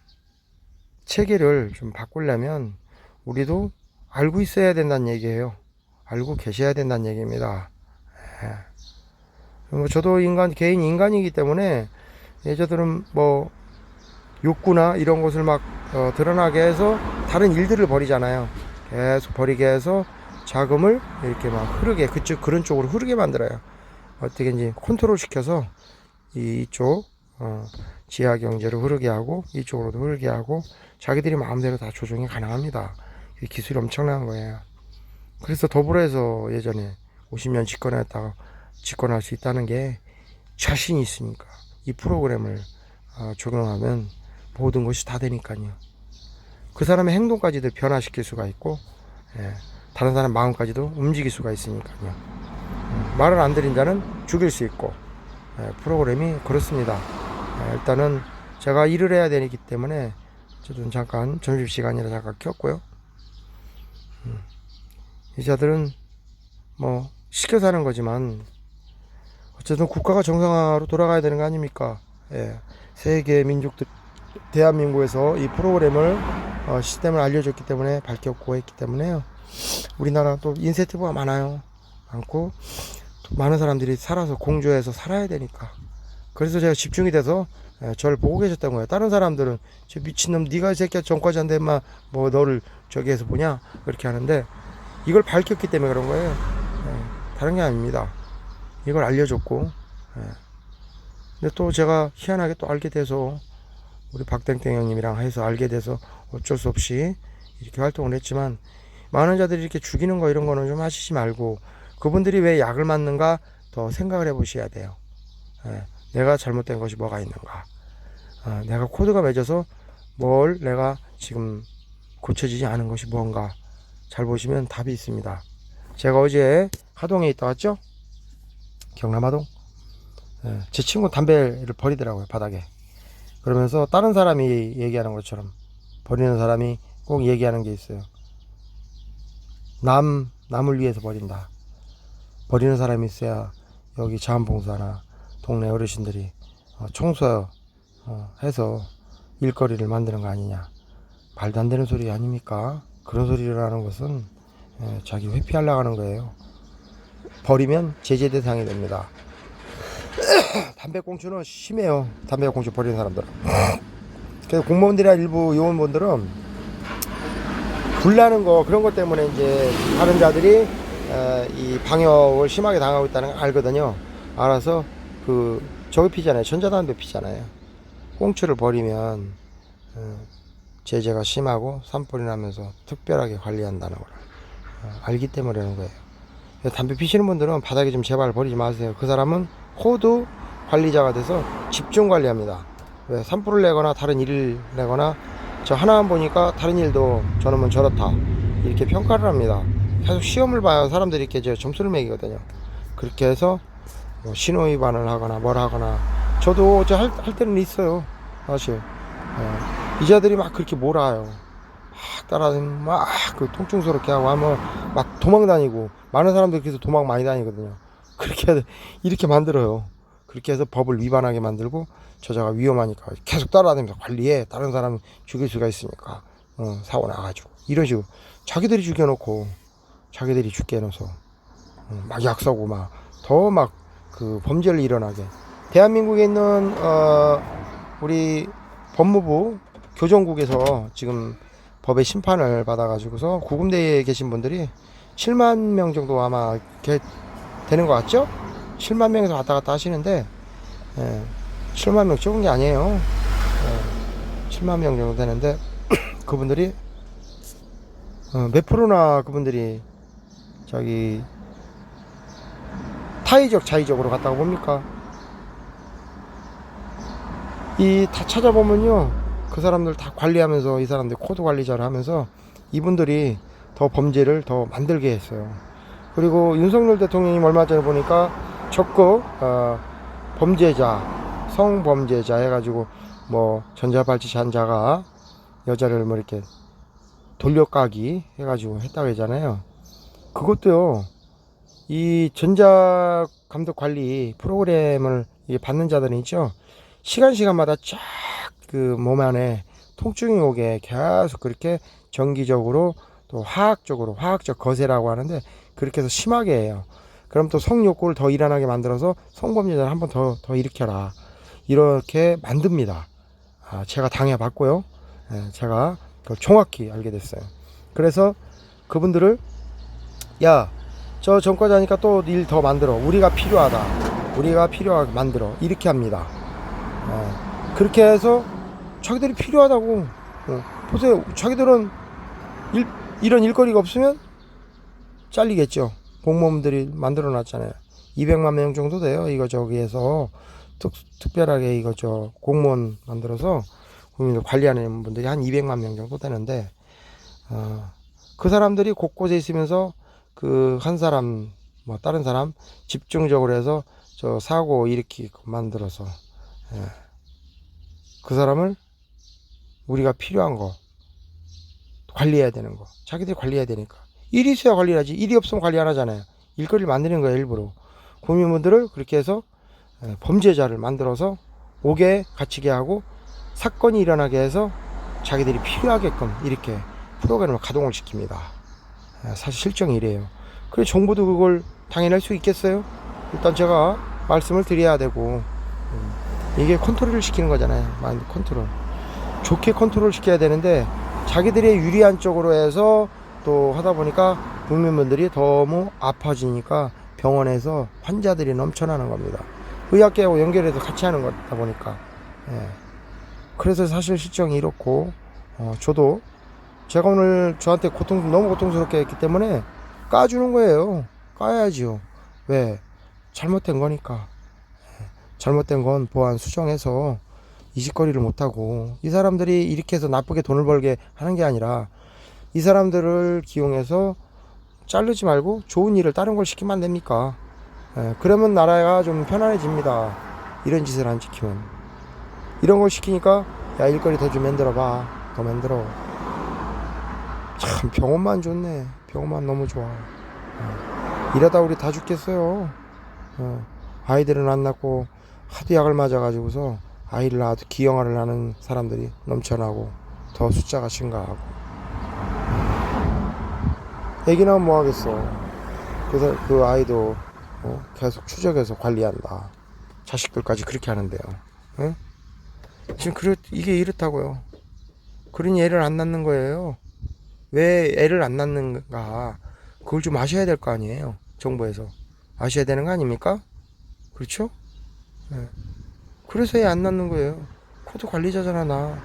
체계를 좀 바꾸려면 우리도 알고 있어야 된다는 얘기예요. 알고 계셔야 된다는 얘기입니다. 뭐 저도 개인 인간이기 때문에 저들은 뭐 욕구나 이런 것을 막 드러나게 해서 다른 일들을 벌이잖아요. 계속 벌이게 해서 자금을 이렇게 막 흐르게 그런 쪽으로 흐르게 만들어요. 어떻게든지 컨트롤 시켜서 이쪽 지하 경제로 흐르게 하고 이쪽으로도 흐르게 하고 자기들이 마음대로 다 조정이 가능합니다. 기술이 엄청난 거예요. 그래서 더불어서 예전에 50년 집권할 수 있다는 게 자신이 있으니까 이 프로그램을 적용하면 모든 것이 다 되니까요. 그 사람의 행동까지도 변화시킬 수가 있고 다른 사람 마음까지도 움직일 수가 있으니까요. 말을 안 들은 자는 죽일 수 있고 프로그램이 그렇습니다. 일단은 제가 일을 해야 되기 때문에 저도 잠깐 점심시간이라 잠깐 켰고요. 이 자들은 뭐 시켜서 하는 거지만 어쨌든 국가가 정상화로 돌아가야 되는 거 아닙니까? 세계 민족들 대한민국에서 이 프로그램을 시스템을 알려줬기 때문에 밝혔고 했기 때문에요. 우리나라 또 인센티브가 많고 또 많은 사람들이 살아서 공조해서 살아야 되니까 그래서 제가 집중이 돼서 저를 보고 계셨던 거예요. 다른 사람들은 저 미친놈 네가 이 새끼야 전과자인데 뭐 너를 저기에서 보냐 그렇게 하는데 이걸 밝혔기 때문에 그런 거예요. 다른 게 아닙니다. 이걸 알려줬고 근데 또 제가 희한하게 또 알게 돼서 우리 박땡땡 형님이랑 해서 알게 돼서 어쩔 수 없이 이렇게 활동을 했지만 많은 자들이 이렇게 죽이는 거 이런 거는 좀 하시지 말고 그분들이 왜 약을 맞는가 더 생각을 해 보셔야 돼요. 내가 잘못된 것이 뭐가 있는가, 내가 코드가 맺어서 뭘 내가 지금 고쳐지지 않은 것이 뭔가 잘 보시면 답이 있습니다. 제가 어제 하동에 있다 왔죠? 경남 하동. 제 친구 담배를 버리더라고요, 바닥에. 그러면서 다른 사람이 얘기하는 것처럼 버리는 사람이 꼭 얘기하는 게 있어요. 남을 위해서 버린다. 버리는 사람이 있어야 여기 자원봉사나 동네 어르신들이 청소 해서 일거리를 만드는 거 아니냐. 말도 안 되는 소리 아닙니까? 그런 소리를 하는 것은 자기 회피하려고 하는 거예요. 버리면 제재 대상이 됩니다. 담배꽁초는 심해요. 담배꽁초 버리는 사람들은. 그래서 공무원들이나 일부 요원분들은 불나는 거 그런 것 때문에 이제 다른 자들이 이 방역을 심하게 당하고 있다는 걸 알거든요. 알아서 저기 피잖아요. 전자담배 피잖아요. 꽁초를 버리면 제재가 심하고 산불이 나면서 특별하게 관리한다는 걸 알기 때문에 그러는 거예요. 담배 피시는 분들은 바닥에 좀 제발 버리지 마세요. 그 사람은 호두 관리자가 돼서 집중 관리합니다. 왜 산불을 내거나 다른 일을 내거나 저 하나만 보니까 다른 일도 저놈은 저렇다 이렇게 평가를 합니다. 계속 시험을 봐요. 사람들이 이렇게 점수를 매기거든요. 그렇게 해서 뭐 신호 위반을 하거나 뭘 하거나 저도 할 때는 있어요. 사실 이자들이 막 그렇게 몰아요. 따라다니면 막 통증스럽게 하고 하면 막 도망 다니고 많은 사람들이 그래서 도망 많이 다니거든요. 그렇게 이렇게 만들어요. 그렇게 해서 법을 위반하게 만들고 저자가 위험하니까 계속 따라다니면서 관리해. 다른 사람 죽일 수가 있으니까 사고 나가지고 이런 식으로 자기들이 죽여놓고 자기들이 죽게 해놓어서 막 약사고 막 더 막 범죄를 일어나게. 대한민국에 있는 우리 법무부 교정국에서 지금 법의 심판을 받아가지고서 구금대에 계신 분들이 7만 명 정도 아마 되는 것 같죠? 7만 명에서 왔다 갔다 하시는데 7만 명 적은 게 아니에요. 7만 명 정도 되는데 그분들이 몇 프로나 그분들이 저기 타의적 자의적으로 갔다고 봅니까? 이 다 찾아보면요 그 사람들 다 관리하면서 이 사람들 코드 관리자를 하면서 이분들이 더 범죄를 더 만들게 했어요. 그리고 윤석열 대통령이 얼마 전에 보니까 적극 범죄자, 성범죄자 해가지고 뭐 전자발찌 잔자가 여자를 뭐 이렇게 돌려까기 해가지고 했다고 하잖아요. 그것도요, 이 전자감독 관리 프로그램을 받는 자들은 있죠. 시간마다 쫙 그 몸 안에 통증이 오게 계속 그렇게 정기적으로 또 화학적 거세라고 하는데 그렇게 해서 심하게 해요. 그럼 또 성욕구를 더 일어나게 만들어서 성범죄자를 한번 더 일으켜라. 이렇게 만듭니다. 제가 당해봤고요. 제가 그걸 정확히 알게 됐어요. 그래서 그분들을 야, 저 전과자니까 또 일 더 만들어. 우리가 필요하게 만들어. 이렇게 합니다. 그렇게 해서 자기들이 필요하다고. 보세요. 자기들은 이런 일거리가 없으면 잘리겠죠. 공무원들이 만들어 놨잖아요. 200만 명 정도 돼요. 이거 저기에서 특별하게 이거 공무원 만들어서 국민을 관리하는 분들이 한 200만 명 정도 되는데, 그 사람들이 곳곳에 있으면서 그 한 사람, 뭐 다른 사람 집중적으로 해서 저 사고 일으키고 만들어서, 그 사람을 우리가 필요한 거 관리해야 되는 거, 자기들이 관리해야 되니까. 일이 있어야 관리를 하지. 일이 없으면 관리 안 하잖아요. 일거리를 만드는 거예요, 일부러. 국민분들을 그렇게 해서 범죄자를 만들어서 옥에 갇히게 하고 사건이 일어나게 해서 자기들이 필요하게끔 이렇게 프로그램을 가동을 시킵니다. 사실 실정이 이래요. 그래 정부도 그걸 당연할 수 있겠어요? 일단 제가 말씀을 드려야 되고, 이게 컨트롤을 시키는 거잖아요. 마인드 컨트롤. 좋게 컨트롤 시켜야 되는데 자기들의 유리한 쪽으로 해서 또 하다 보니까 국민분들이 너무 아파지니까 병원에서 환자들이 넘쳐나는 겁니다. 의학계하고 연결해서 같이 하는 거다 보니까. 그래서 사실 실정이 이렇고, 저도 제가 오늘 저한테 너무 고통스럽게 했기 때문에 까주는 거예요. 까야지요. 왜? 잘못된 거니까. 잘못된 건 보안 수정해서 이직거리를 못하고, 이 사람들이 이렇게 해서 나쁘게 돈을 벌게 하는 게 아니라 이 사람들을 기용해서 자르지 말고 좋은 일을 다른 걸 시키면 안 됩니까? 그러면 나라가 좀 편안해집니다. 이런 짓을 안 지키면. 이런 걸 시키니까 야, 일거리 더 좀 만들어봐. 더 만들어. 참 병원만 좋네. 병원만 너무 좋아. 이러다 우리 다 죽겠어요. 아이들은 안 낳고 하도 약을 맞아가지고서 아이를 낳아도 기형아를 낳는 사람들이 넘쳐나고 더 숫자가 증가하고. 애기 낳으면 뭐 하겠어. 그래서 그 아이도 계속 추적해서 관리한다. 자식들까지 그렇게 하는데요. 응? 지금 이게 이렇다고요. 그러니 애를 안 낳는 거예요. 왜 애를 안 낳는가? 그걸 좀 아셔야 될 거 아니에요. 정부에서 아셔야 되는 거 아닙니까? 그렇죠? 네. 그래서 애 안 낳는 거예요. 코드 관리자잖아 나.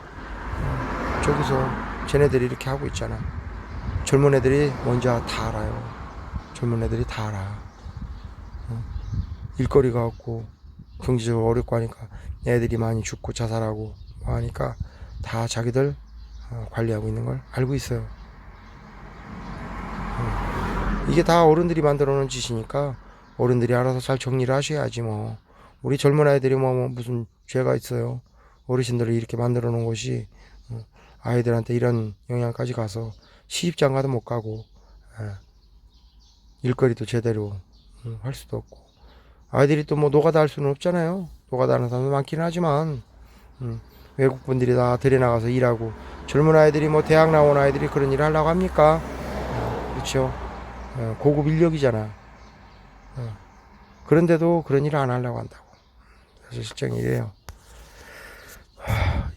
저기서 쟤네들이 이렇게 하고 있잖아. 젊은 애들이 뭔지 다 알아요. 젊은 애들이 다 알아. 일거리가 없고 경제적으로 어렵고 하니까 애들이 많이 죽고 자살하고 뭐 하니까 다 자기들 관리하고 있는 걸 알고 있어요. 이게 다 어른들이 만들어 놓은 짓이니까 어른들이 알아서 잘 정리를 하셔야지 뭐. 우리 젊은 아이들이 뭐 무슨 죄가 있어요. 어르신들을 이렇게 만들어 놓은 것이 아이들한테 이런 영향까지 가서 시집장가도 못 가고, 일거리도 제대로 할 수도 없고, 아이들이 또 뭐 노가다 할 수는 없잖아요. 노가다 하는 사람도 많기는 하지만 외국분들이 다 들여나가서 일하고, 젊은 아이들이 뭐 대학 나온 아이들이 그런 일을 하려고 합니까? 그렇죠. 고급 인력이잖아. 그런데도 그런 일을 안 하려고 한다고. 그래서 실정이 이래요.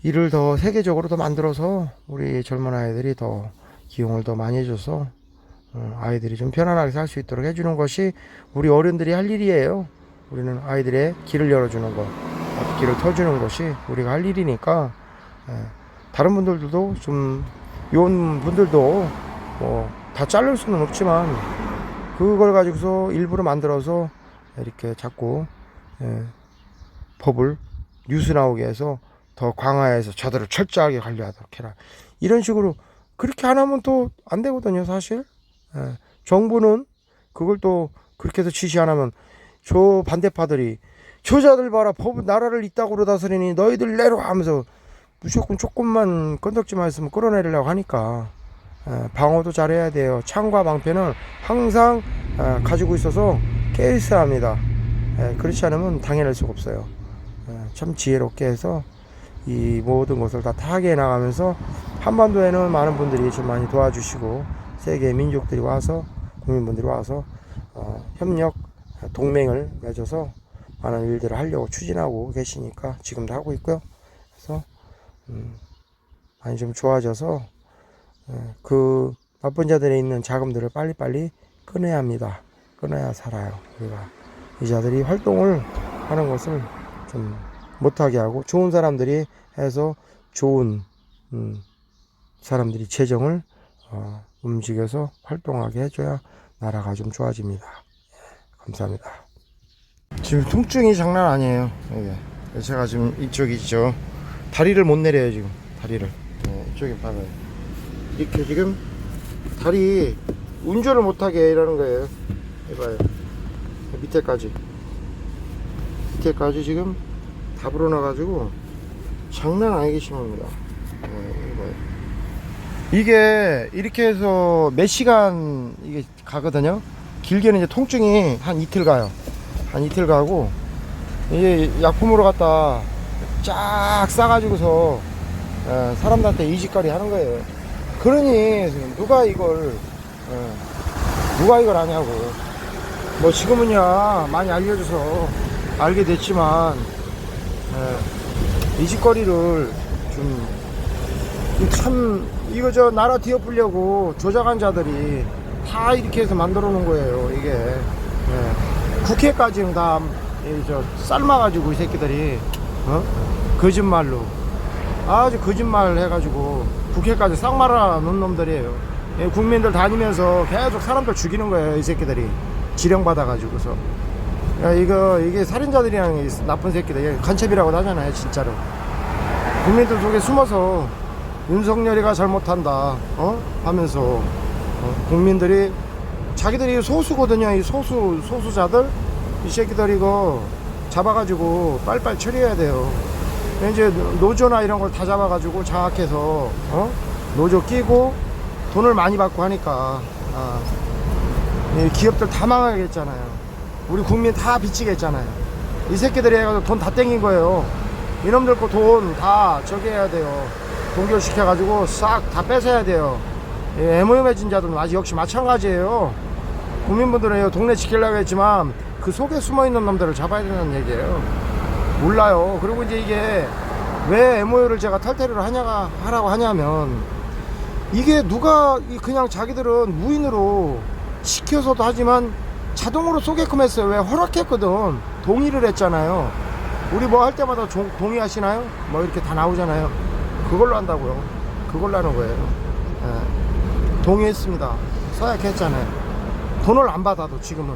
일을 더 세계적으로 더 만들어서 우리 젊은 아이들이 더 기용을 더 많이 해줘서 아이들이 좀 편안하게 살 수 있도록 해주는 것이 우리 어른들이 할 일이에요. 우리는 아이들의 길을 열어주는 것, 앞길을 터주는 것이 우리가 할 일이니까, 다른 분들도 좀 요원 분들도 뭐 다 자를 수는 없지만 그걸 가지고서 일부러 만들어서 이렇게 자꾸 법을 뉴스 나오게 해서 더 강화해서 저들을 철저하게 관리하도록 해라. 이런 식으로 그렇게 안 하면 또 안 되거든요, 사실. 예. 정부는 그걸 또 그렇게 해서 지시 안 하면 저 반대파들이 저자들 봐라, 법 나라를 이따구로 다스리니 너희들 내려 하면서 무조건 조금만 건덕지만 있으면 끌어내리려고 하니까 방어도 잘해야 돼요. 창과 방패는 항상 가지고 있어서 깨있어야 합니다. 그렇지 않으면 당해낼 수가 없어요. 참 지혜롭게 해서 이 모든 것을 다 타개해 나가면서 한반도에는 많은 분들이 좀 많이 도와주시고 세계 민족들이 와서 국민분들이 와서 협력 동맹을 맺어서 많은 일들을 하려고 추진하고 계시니까 지금도 하고 있고요. 그래서 많이 좀 좋아져서 그 나쁜 자들에 있는 자금들을 빨리빨리 꺼내야 합니다. 꺼내야 살아요. 우리가 이 자들이 활동을 하는 것을 좀 못하게 하고 좋은 사람들이 해서 좋은 사람들이 재정을 움직여서 활동하게 해줘야 나라가 좀 좋아집니다. 감사합니다. 지금 통증이 장난 아니에요. 이게 제가 지금 이쪽 있죠. 다리를 못 내려요 지금. 다리를. 이쪽에 봐봐요. 이렇게 지금 다리 운전을 못하게 이러는 거예요. 해봐요. 밑에까지 지금 다 불어나가지고 장난 아니게 심합니다. 이게 이렇게 해서 몇 시간 이게 가거든요. 길게는 이제 통증이 한 이틀 가요. 한 이틀 가고 이게 약품으로 갖다 쫙 싸가지고서 사람들한테 이직거리 하는 거예요. 그러니 누가 이걸 아냐고. 뭐 지금은야 많이 알려줘서 알게 됐지만 이직거리를 좀 참 이거 저 나라 뒤엎으려고 조작한 자들이 다 이렇게 해서 만들어 놓은 거예요. 이게 국회까지는 다 저 삶아가지고 이 새끼들이 거짓말로 아주 거짓말 해가지고 국회까지 싹 말아 놓은 놈들이에요. 국민들 다니면서 계속 사람들 죽이는 거예요. 이 새끼들이 지령 받아가지고서. 이게 살인자들이랑 나쁜 새끼들 간첩이라고 하잖아요. 진짜로 국민들 속에 숨어서 윤석열이가 잘못한다 하면서 국민들이 자기들이 소수거든요. 이 소수자들 이 새끼들 이거 잡아가지고 빨리빨리 처리해야 돼요. 이제 노조나 이런 걸 다 잡아가지고 장악해서 노조 끼고 돈을 많이 받고 하니까 기업들 다 망하겠잖아요. 우리 국민 다 비치겠잖아요. 이 새끼들이 해가지고 돈 다 땡긴 거예요. 이놈들 거 돈 다 저기 해야 돼요. 동결시켜가지고 싹 다 뺏어야 돼요. MOU 맺은 자들은 아직 역시 마찬가지예요. 국민분들은 동네 지키려고 했지만 그 속에 숨어있는 놈들을 잡아야 된다는 얘기예요. 몰라요. 그리고 이제 이게 왜 MOU를 제가 탈퇴를 하라고 하냐면 이게 누가 그냥 자기들은 무인으로 시켜서도 하지만 자동으로 쏘게끔 했어요. 왜 허락했거든. 동의를 했잖아요. 우리 뭐 할 때마다 동의하시나요? 뭐 이렇게 다 나오잖아요. 그걸로 한다고요. 그걸로 하는 거예요. 동의했습니다. 써야게 했잖아요. 돈을 안 받아도 지금은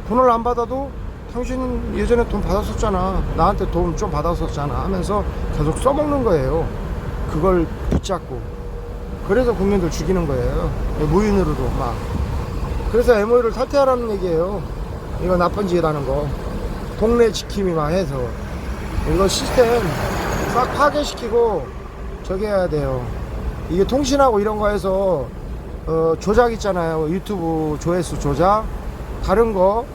돈을 안 받아도 당신 예전에 돈 받았었잖아. 나한테 돈 좀 받았었잖아 하면서 계속 써먹는 거예요. 그걸 붙잡고. 그래서 국민들 죽이는 거예요. 무인으로도 막. 그래서 MOU를 탈퇴하라는 얘기예요. 이거 나쁜 짓이라는 거. 동네 지킴이 막 해서. 이거 시스템 싹 파괴시키고 저기 해야 돼요. 이게 통신하고 이런 거 해서 조작 있잖아요. 유튜브 조회수 조작. 다른 거,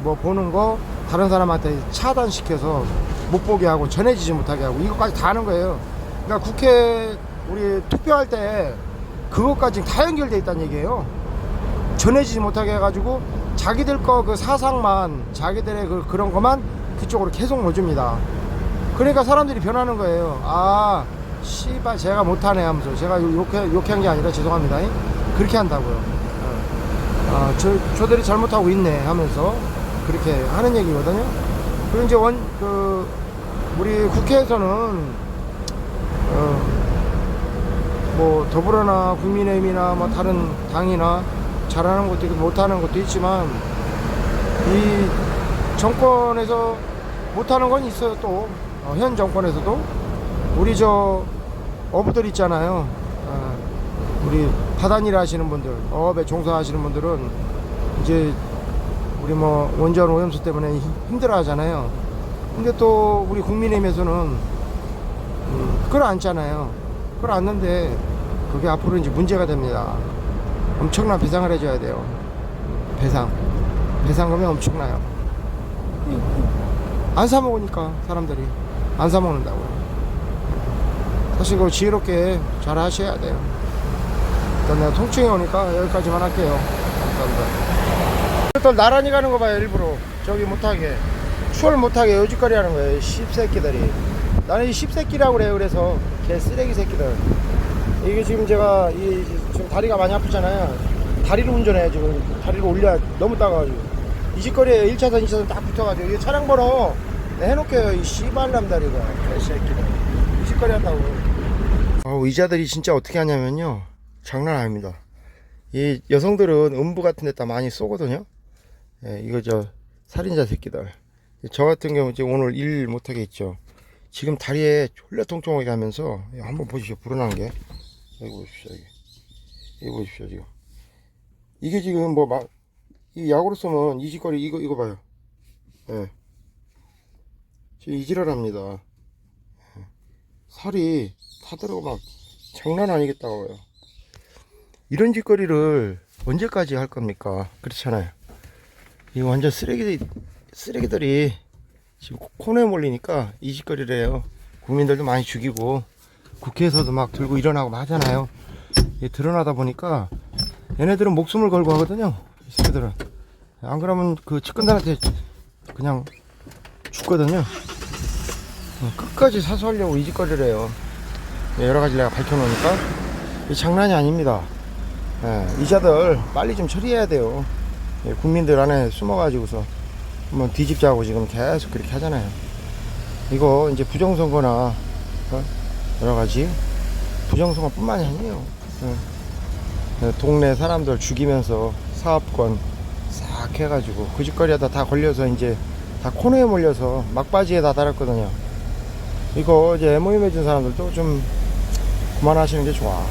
뭐 보는 거 다른 사람한테 차단시켜서 못 보게 하고 전해지지 못하게 하고 이것까지 다 하는 거예요. 그러니까 국회 우리 투표할 때 그것까지 다 연결돼 있다는 얘기예요. 전해지지 못하게 해가지고 자기들 거 그 사상만 자기들의 그런 것만 그쪽으로 계속 넣어줍니다. 그러니까 사람들이 변하는 거예요. 아 씨발 제가 못하네 하면서 제가 욕한 게 아니라 죄송합니다. 그렇게 한다고요. 저들이 잘못하고 있네 하면서 그렇게 하는 얘기거든요. 그리고 이제 우리 국회에서는 뭐 더불어나 국민의힘이나 뭐 다른 당이나 잘하는 것도 있고 못하는 것도 있지만 이 정권에서 못하는 건 있어요. 또 현 정권에서도 우리 저 어부들 있잖아요. 우리 우리 바다일 하시는 분들, 어업에 종사하시는 분들은 이제 우리 뭐 원전 오염수 때문에 힘들어 하잖아요. 근데 또 우리 국민의힘에서는 끌어안잖아요. 끌어안는데 그게 앞으로 이제 문제가 됩니다. 엄청난 배상을 해줘야 돼요. 배상금이 엄청나요. 안 사먹으니까 사람들이 안 사먹는다고요. 사실 그거 지혜롭게 잘 하셔야 돼요. 일단 내가 통증이 오니까 여기까지만 할게요. 감사합니다. 또 나란히 가는 거 봐요. 일부러 저기 못하게, 추월 못하게 요짓거리 하는 거예요. 씹새끼들이. 나는 이 씹새끼라고 그래요. 그래서 개 쓰레기 새끼들. 이게 지금 제가 지금 다리가 많이 아프잖아요. 다리를 운전해요. 지금 다리를 올려야 너무 따가지고 이 짓거리에 1차선 2차선 딱 붙어가지고 이게 차량 번호 해놓게요. 이 씨발람 다리가 개새끼들 이 짓거리 한다고. 의자들이 진짜 어떻게 하냐면요, 장난 아닙니다. 이 여성들은 음부 같은 데다 많이 쏘거든요. 예, 이거 저 살인자 새끼들. 저 같은 경우 지금 오늘 일 못하게 있죠. 지금 다리에 졸라 통통하게 하면서 한번 보십시오. 불어난 게. 여기 보십시오. 여기 보십시오. 지금 이게 지금 뭐 막 이 약으로 쏘면 이 짓거리 이거 봐요. 예. 지금 이지랄합니다. 예. 살이 타들어고 막 장난 아니겠다고요. 이런 짓거리를 언제까지 할 겁니까? 그렇잖아요. 이거 완전 쓰레기들이 지금 코너에 몰리니까 이 짓거리를 해요. 국민들도 많이 죽이고 국회에서도 막 들고 일어나고 하잖아요. 이게 드러나다 보니까 얘네들은 목숨을 걸고 하거든요. 이 새끼들은. 안 그러면 그 측근들한테 그냥 죽거든요. 끝까지 사수하려고 이 짓거리를 해요. 여러 가지 내가 밝혀놓으니까 이 장난이 아닙니다. 예, 이자들 빨리 좀 처리해야 돼요. 예, 국민들 안에 숨어가지고서 한번 뒤집자고 지금 계속 그렇게 하잖아요. 이거 이제 부정선거나 여러 가지 부정선거뿐만이 아니에요. 예, 동네 사람들 죽이면서 사업권 싹 해가지고 그 짓거리에다 다 걸려서 이제 다 코너에 몰려서 막바지에 다 달았거든요. 이거 이제 MOU 맺은 사람들도 좀 그만하시는 게 좋아.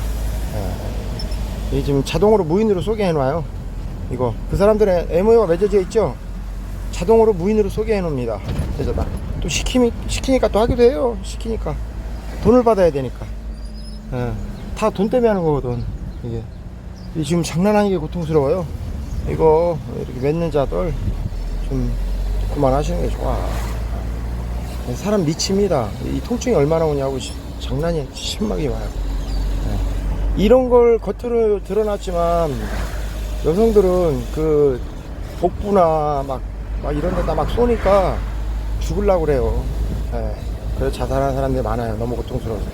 예. 이 지금 자동으로 무인으로 쏘게 해놔요. 이거 그 사람들의 MOU가 맺어져 있죠. 자동으로 무인으로 쏘게 해놓습니다. 그래서 또 시키니까 또 하기도 해요. 시키니까 돈을 받아야 되니까. 예. 다 돈 때문에 하는 거거든. 이게 지금 장난 아니게 고통스러워요. 이거 이렇게 맺는 자들 좀 그만하시는 게 좋아. 사람 미칩니다. 이 통증이 얼마나 오냐고 장난이 심하게 와요. 이런 걸 겉으로 드러났지만 여성들은 그 복부나 막 이런 데다 막 쏘니까 죽으려고 그래요. 그래서 자살하는 사람들이 많아요. 너무 고통스러워서.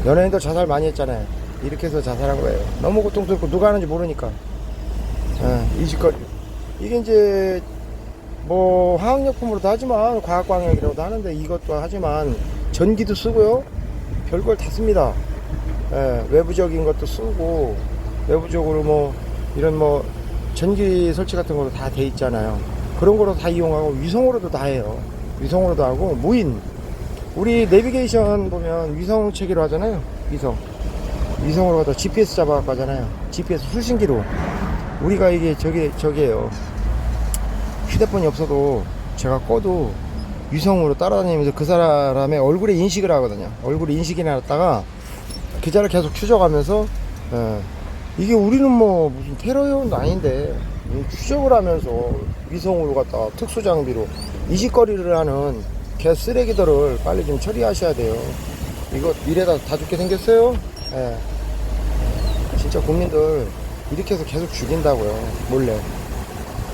연예인들 자살 많이 했잖아요. 이렇게 해서 자살한 거예요. 너무 고통스럽고 누가 하는지 모르니까. 이 짓거리. 이게 이제 뭐 화학약품으로도 하지만 과학광역이라고도 하는데 이것도 하지만 전기도 쓰고요. 별걸 다 씁니다. 외부적인 것도 쓰고 외부적으로 뭐 이런 뭐 전기 설치 같은 것도 다 돼 있잖아요. 그런 거로 다 이용하고 위성으로도 다 해요. 위성으로도 하고 무인. 우리 내비게이션 보면 위성 체계로 하잖아요. 위성으로 가다 GPS 잡아갖고 하잖아요. GPS 수신기로. 우리가 이게 저기에요. 휴대폰이 없어도 제가 꺼도 위성으로 따라다니면서 그 사람의 얼굴에 인식을 하거든요. 얼굴에 인식이 나왔다가 계좌를 계속 추적하면서 이게 우리는 뭐 무슨 테러 요원도 아닌데 추적을 하면서 위성으로 갖다가 특수 장비로 이 짓거리를 하는 개 쓰레기들을 빨리 좀 처리하셔야 돼요. 이거 미래다 다 죽게 생겼어요. 진짜 국민들 이렇게 해서 계속 죽인다고요. 몰래.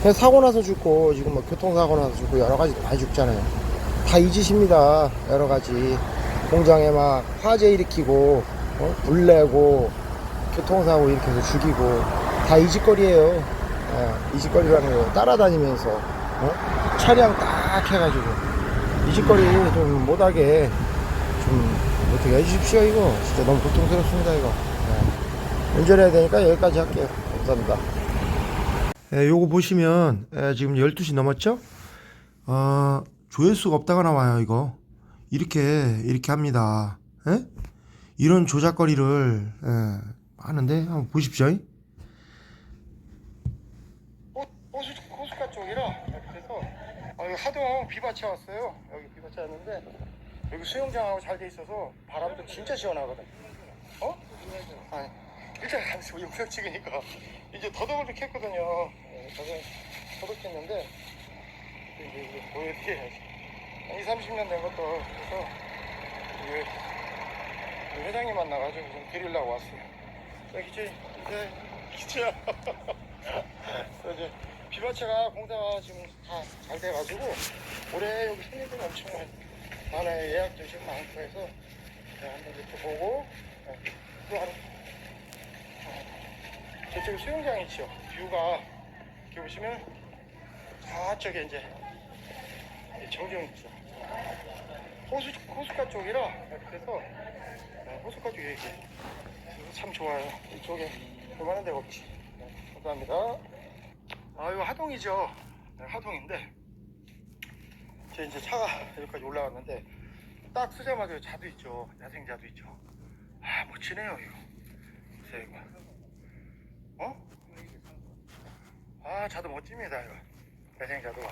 그냥 사고 나서 죽고 지금 뭐 교통사고 나서 죽고 여러 가지 많이 죽잖아요. 다 이 짓입니다. 여러 가지 공장에 막 화재 일으키고 불 내고 교통사고 이렇게 해서 죽이고 다 이 짓거리예요. 이 짓거리라는 거 따라다니면서 차량 딱 해가지고 이 짓거리 좀 못하게 좀 어떻게 해주십시오. 이거 진짜 너무 고통스럽습니다. 이거 운전해야 되니까 여기까지 할게요. 감사합니다. 요거 보시면 지금 12시 넘었죠? 조회수가 없다가 나와요. 이거 이렇게 합니다. 이런 조작거리를 하는데 한번 보십시오. 호숫가 쪽이라 그래서 여기 하동 비바치 왔어요. 여기 비바치 왔는데 여기 수영장하고 잘 돼 있어서 바람도 진짜 시원하거든. 어? 아니 일단 영상 찍으니까 이제 더덕을 좀 캤거든요. 더덕 캤는데 이제 보여드려야지. 30년 된 것도 그래서 이 회장님 만나가지고 좀 드리려고 왔어요. 여기 이제 기차야. 이제 비바체가 공사가 지금 다 잘 돼가지고 올해 여기 손님들 엄청 많아요. 예약도 지금 많고 해서 한번 이렇게 보고 또 하루 저쪽에 수영장이 있죠. 뷰가 이렇게 보시면 저쪽에 이제 정경 있죠. 호숫가 쪽이라 그래서 호숫가 쪽에 이렇게 참 좋아요. 이쪽에 볼만한 데가 없지. 감사합니다. 이거 하동이죠. 하동인데 이제 차가 여기까지 올라왔는데 딱 쓰자마자 자두 있죠. 야생 자두 있죠. 멋지네요 이거. 보세요 이거. 자두 멋집니다 이거. 야생 자두가.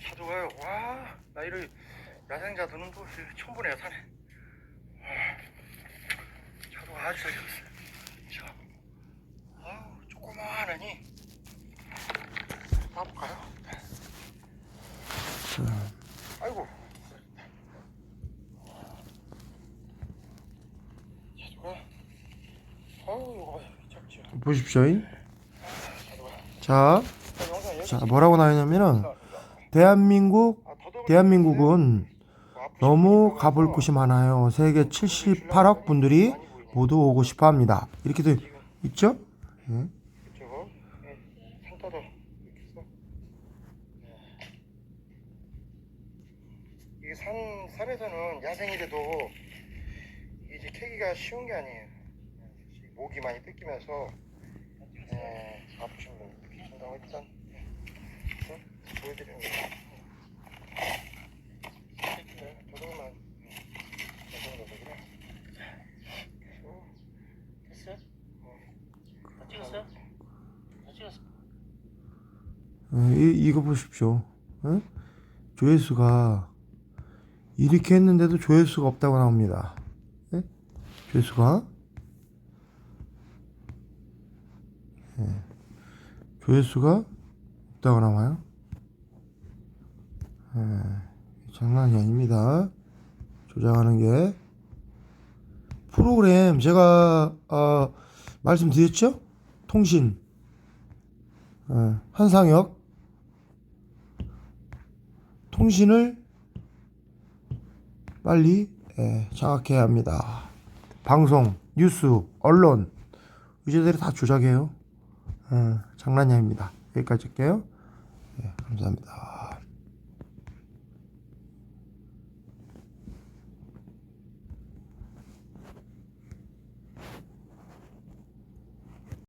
자두가요. 와, 나 이런 야생 자두는 또 처음 보네요 산에. 자두가 아주 잘 익었어요. 조그마하니 따볼까요? 아이고 자두가 이거 작죠. 보십시오. 자, 뭐라고 나오냐면은 대한민국은 너무 가볼 곳이 많아요. 세계 78억 분들이 모두 오고 싶어 합니다. 이렇게 돼 있죠? 그쵸? 산타도 이렇게 해서 이게 산에서는 야생이라도 이제 캐기가 쉬운 게 아니에요. 목이 많이 뜯기면서 아프신 분 계신다고 일단 보여드리는 거예요. 조금만 됐어요? 다 찍었어요? 다 찍었어. 이거 보십시오. 조회수가 이렇게 했는데도 조회수가 없다고 나옵니다. 조회수가 없다고 나와요. 장난이 아닙니다. 조작하는 게. 프로그램 제가 말씀드렸죠? 통신 한상혁 통신을 빨리 장악해야 합니다. 방송, 뉴스, 언론 유저들이 다 조작해요. 장난이 아닙니다. 여기까지 할게요. 감사합니다.